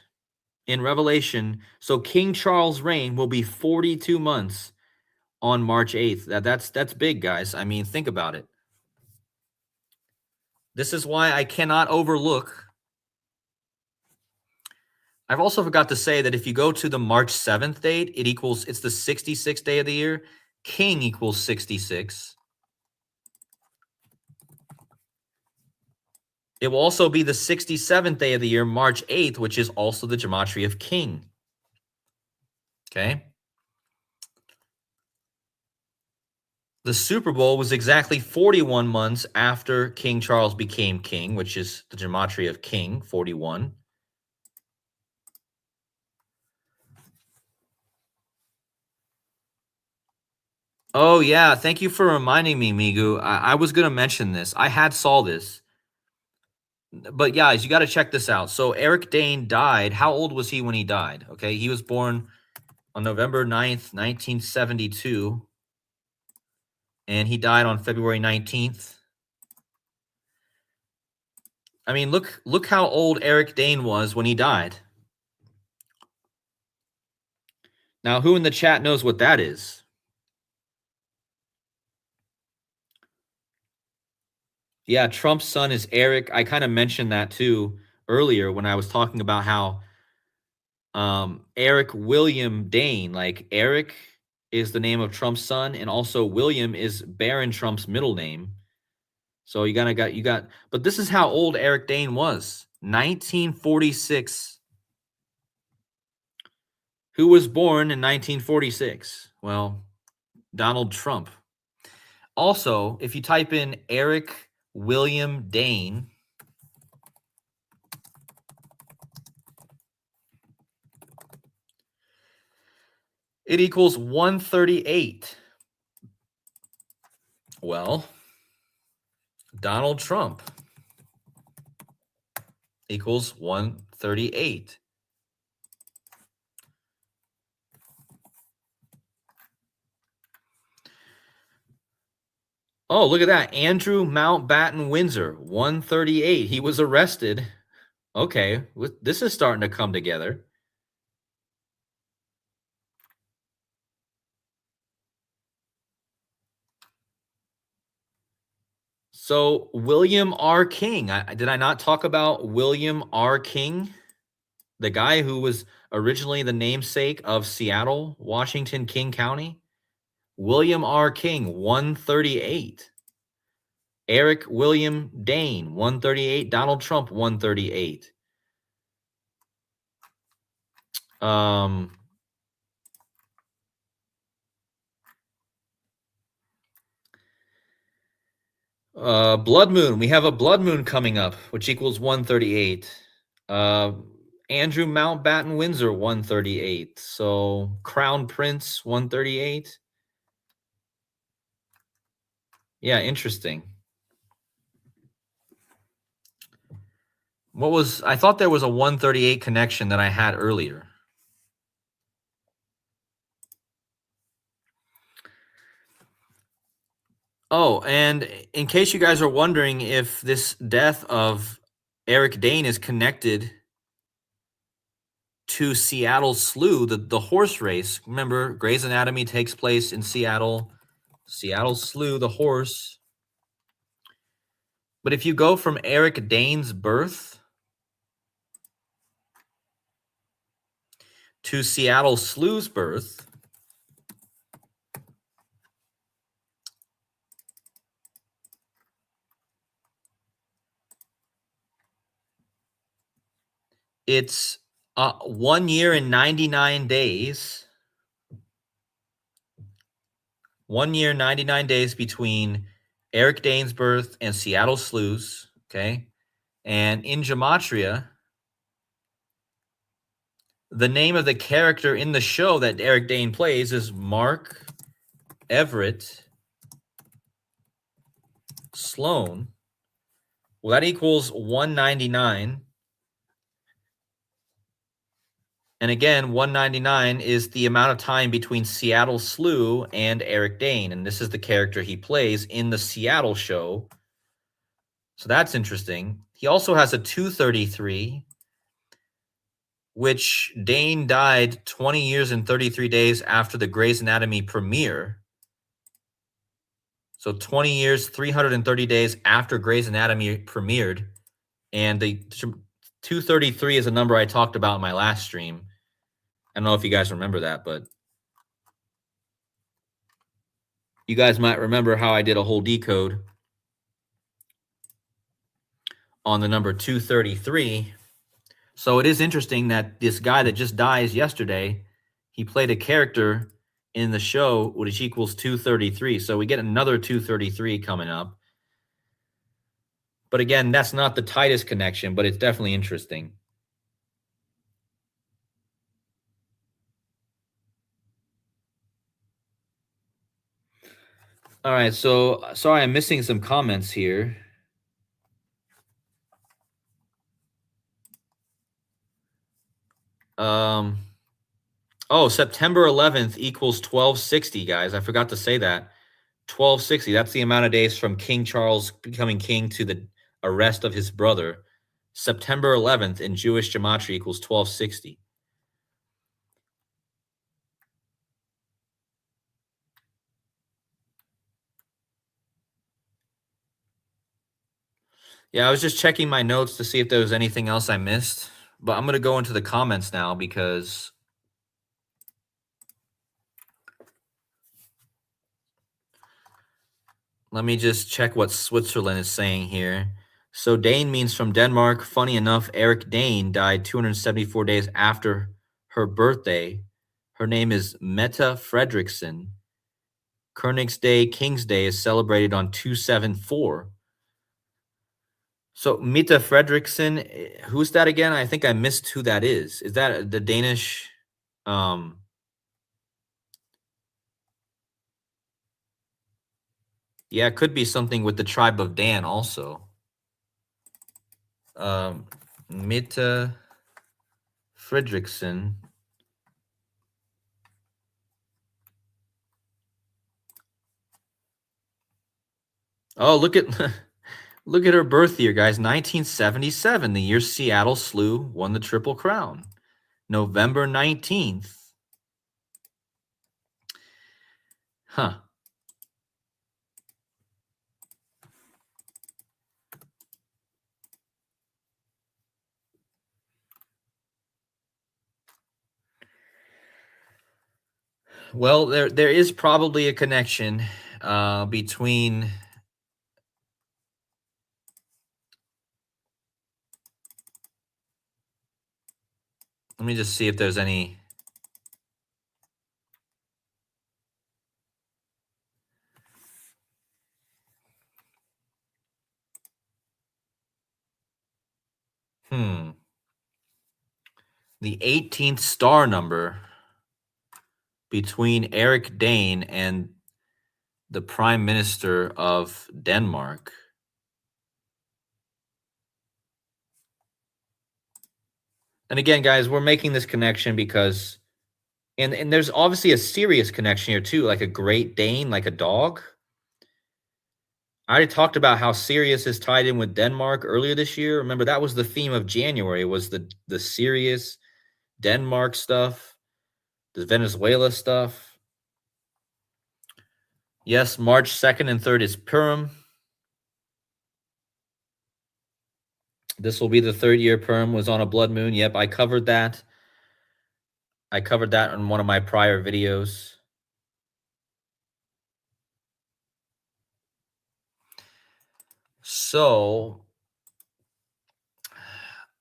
in Revelation. So King Charles' reign will be 42 months on March 8th. That's big, guys. I mean, think about it. This is why I cannot overlook. I've also forgot to say that if you go to the March 7th date, it's the 66th day of the year. King equals 66. It will also be the 67th day of the year, March 8th, which is also the gematria of king. Okay. The Super Bowl was exactly 41 months after King Charles became king, which is the gematria of king, 41. Oh, yeah. Thank you for reminding me, Migu. I was going to mention this. I had saw this. But guys, you got to check this out. So Eric Dane died. How old was he when he died? Okay. He was born on November 9th, 1972. And he died on February 19th. I mean, look how old Eric Dane was when he died. Now, who in the chat knows what that is? Yeah, Trump's son is Eric. I kind of mentioned that too earlier when I was talking about how Eric William Dane, like Eric is the name of Trump's son, and also William is Barron Trump's middle name. So you got, but this is how old Eric Dane was. 1946. Who was born in 1946? Well, Donald Trump. Also, if you type in Eric William Dane, it equals 138. Well, Donald Trump equals 138. Oh, look at that. Andrew Mountbatten Windsor, 138. He was arrested. Okay, this is starting to come together. So, William R. King. Did I not talk about William R. King? The guy who was originally the namesake of Seattle, Washington, King County? William R. King, 138. Eric William Dane, 138. Donald Trump, 138. Blood moon. We have a blood moon coming up, which equals 138. Andrew Mountbatten Windsor, 138. So Crown Prince, 138. Yeah, interesting. I thought there was a 138 connection that I had earlier. Oh, and in case you guys are wondering if this death of Eric Dane is connected to Seattle Slew, the horse race. Remember, Grey's Anatomy takes place in Seattle. Seattle Slew, the horse. But if you go from Eric Dane's birth to Seattle Slew's birth, it's 1 year and 99 days. 1 year, 99 days between Eric Dane's birth and Seattle Slew's. Okay. And in Gematria, the name of the character in the show that Eric Dane plays is Mark Everett Sloan. Well, that equals 199. And again, 199 is the amount of time between Seattle Slew and Eric Dane. And this is the character he plays in the Seattle show. So that's interesting. He also has a 233, which Dane died 20 years and 33 days after the Grey's Anatomy premiere. So 20 years, 330 days after Grey's Anatomy premiered. And the 233 is a number I talked about in my last stream. I don't know if you guys remember that, but you guys might remember how I did a whole decode. on the number 233. So it is interesting that this guy that just dies yesterday, he played a character in the show which equals 233. So we get another 233 coming up. But again, that's not the tightest connection, but it's definitely interesting. All right, so sorry I'm missing some comments here. Oh, September 11th equals 1260, guys. I forgot to say that. 1260. That's the amount of days from King Charles becoming king to the arrest of his brother. September 11th in Jewish gematria equals 1260. Yeah, I was just checking my notes to see if there was anything else I missed, but I'm going to go into the comments now because let me just check what Switzerland is saying here. So Dane means from Denmark. Funny enough, Eric Dane died 274 days after her birthday. Her name is Mette Fredriksson. Königsday, King's Day, is celebrated on 274. So Mette Fredriksson, who's that again? I think I missed who that is. Is that the Danish? Yeah, it could be something with the tribe of Dan also. Mette Fredriksson. Oh, look at look at her birth year, guys. 1977, the year Seattle Slew won the Triple Crown. November 19th. Huh. Well, there is probably a connection between. Let me just see if there's any. The 18th star number between Eric Dane and the Prime Minister of Denmark. And again, guys, we're making this connection because and there's obviously a serious connection here too, like a Great Dane, like a dog. I already talked about how Sirius is tied in with Denmark earlier this year. Remember, that was the theme of January, was the Sirius Denmark stuff, the Venezuela stuff. Yes, March 2nd and 3rd is Purim. This will be the third year Purim was on a blood moon. Yep, I covered that. I covered that in one of my prior videos. So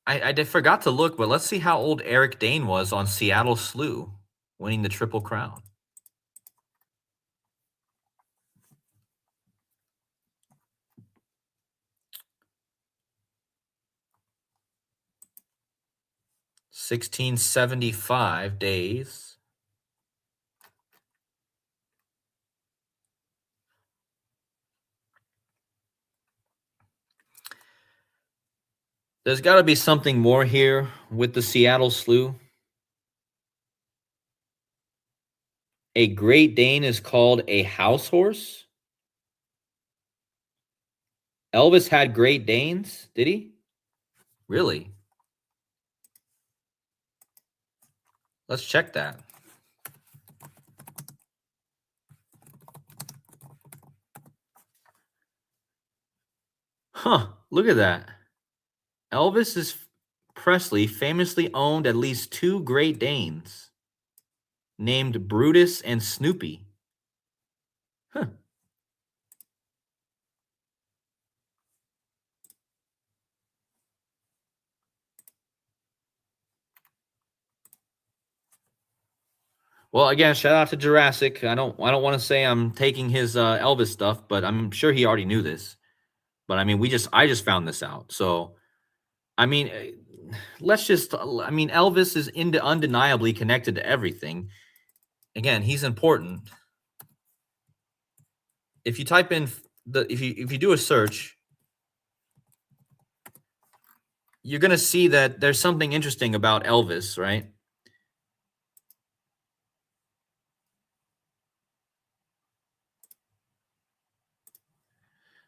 I forgot to look, but let's see how old Eric Dane was on Seattle Slew, winning the Triple Crown. $1675 days. There's got to be something more here with the Seattle Slew. A Great Dane is called a house horse? Elvis had Great Danes, did he? Really? Let's check that. Huh, look at that. Elvis Presley famously owned at least two Great Danes named Brutus and Snoopy. Huh. Well, again, shout out to Jurassic. I don't want to say I'm taking his Elvis stuff, but I'm sure he already knew this. But I mean, I just found this out. So I mean, let's just I mean, Elvis is undeniably connected to everything. Again, he's important. If you type in if you do a search, you're going to see that there's something interesting about Elvis, right?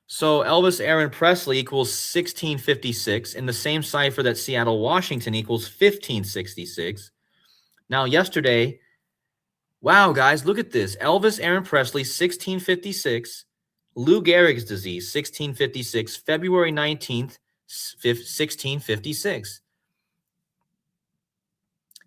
So Elvis Aaron Presley equals 1656 in the same cipher that Seattle Washington equals 1566. Now, yesterday, wow, guys, look at this. Elvis Aaron Presley, 1656. Lou Gehrig's disease, 1656. February 19th, 1656.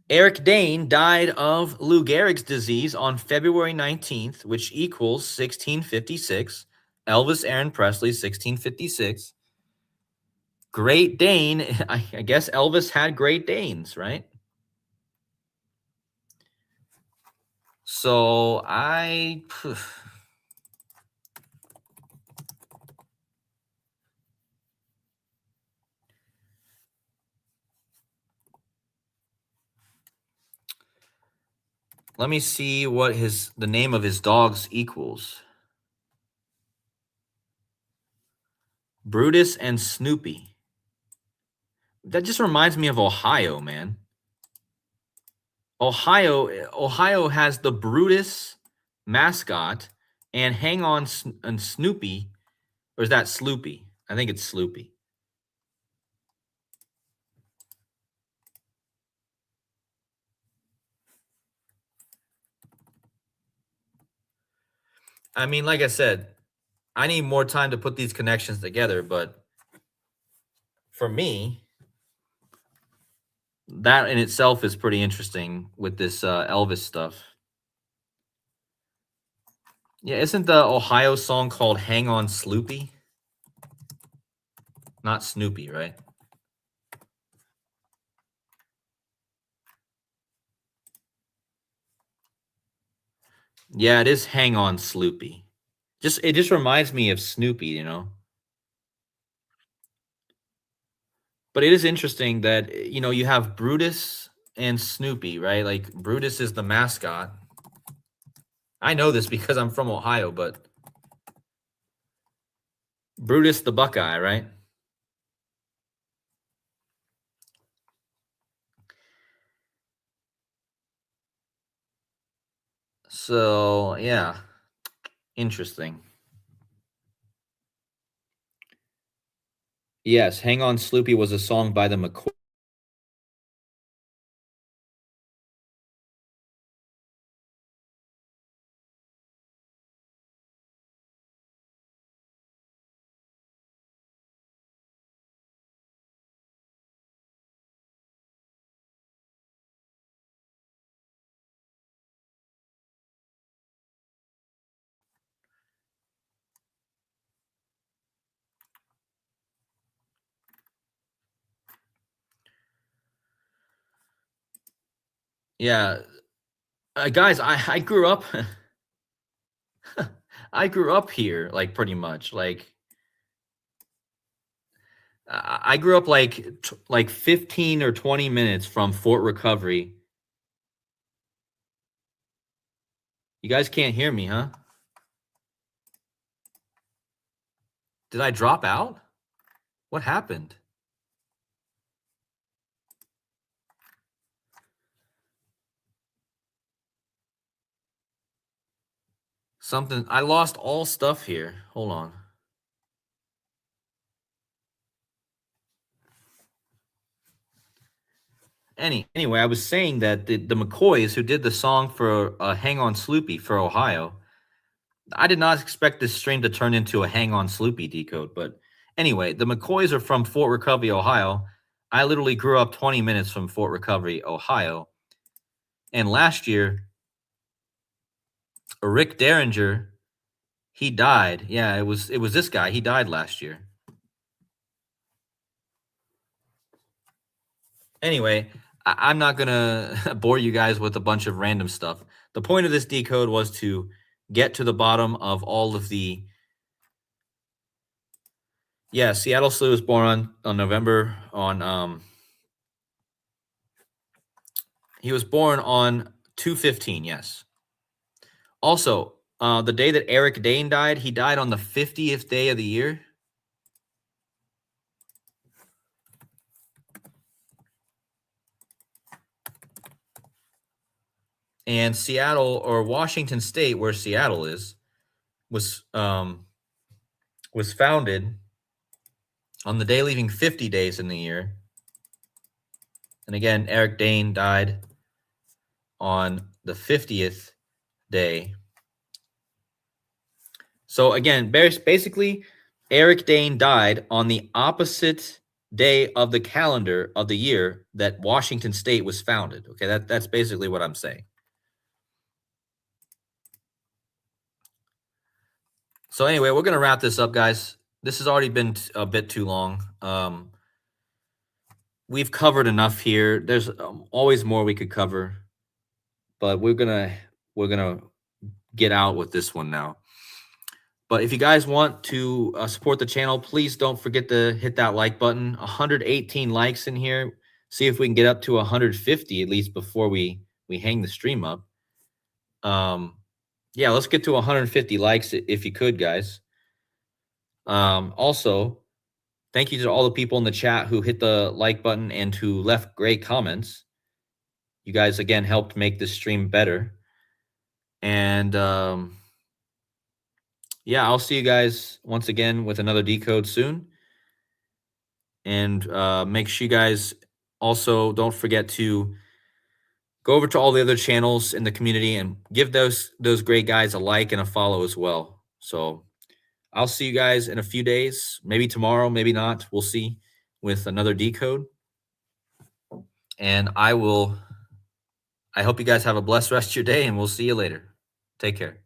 Eric Dane died of Lou Gehrig's disease on February 19th, which equals 1656. Elvis Aaron Presley, 1656. Great Dane. I guess Elvis had Great Danes, right? So let me see what the name of his dogs equals. Brutus and Snoopy. That just reminds me of Ohio, man. Ohio has the Brutus mascot and Hang On and Snoopy, or is that Sloopy? I think it's Sloopy. I mean, like I said, I need more time to put these connections together, but for me, that in itself is pretty interesting with this Elvis stuff. Yeah, isn't the Ohio song called Hang On Sloopy? Not Snoopy, right? Yeah, it is Hang On Sloopy. It just reminds me of Snoopy, you know. But it is interesting that you have Brutus and Snoopy, right? Like Brutus is the mascot. I know this because I'm from Ohio, but Brutus the Buckeye, right? So, yeah, interesting. Yes, Hang On Sloopy was a song by the McCoy. Yeah, guys, I grew up I grew up here, like, pretty much, like, I grew up, like 15 or 20 minutes from Fort Recovery. You guys can't hear me, huh? Did I drop out? What happened? Something I lost all stuff here. Hold on. Anyway, I was saying that the McCoys who did the song for Hang On Sloopy for Ohio, I did not expect this stream to turn into a Hang On Sloopy decode, but anyway, the McCoys are from Fort Recovery, Ohio. I literally grew up 20 minutes from Fort Recovery, Ohio. And last year, Rick Derringer, he died. Yeah, it was this guy. He died last year. Anyway, I'm not gonna bore you guys with a bunch of random stuff. the point of this decode was to get to the bottom of all of the. Yeah, Seattle Slew was born on November on he was born on 2/15, yes. Also, the day that Eric Dane died, he died on the 50th day of the year. And Seattle, or Washington State, where Seattle is, was founded on the day leaving 50 days in the year. And again, Eric Dane died on the 50th day. So again, basically, Eric Dane died on the opposite day of the calendar of the year that Washington State was founded. Okay, that's basically what I'm saying. So anyway, we're going to wrap this up, guys. This has already been a bit too long. We've covered enough here. There's always more we could cover, but we're gonna get out with this one now. But if you guys want to support the channel, please don't forget to hit that like button. 118 likes in here. See if we can get up to 150 at least before we hang the stream up. Yeah, let's get to 150 likes if you could, guys. Also, thank you to all the people in the chat who hit the like button and who left great comments. You guys, again, helped make this stream better. And yeah, I'll see you guys once again with another decode soon. And make sure you guys also don't forget to go over to all the other channels in the community and give those great guys a like and a follow as well. So I'll see you guys in a few days, maybe tomorrow, maybe not. We'll see, with another decode. And I hope you guys have a blessed rest of your day, and we'll see you later. Take care.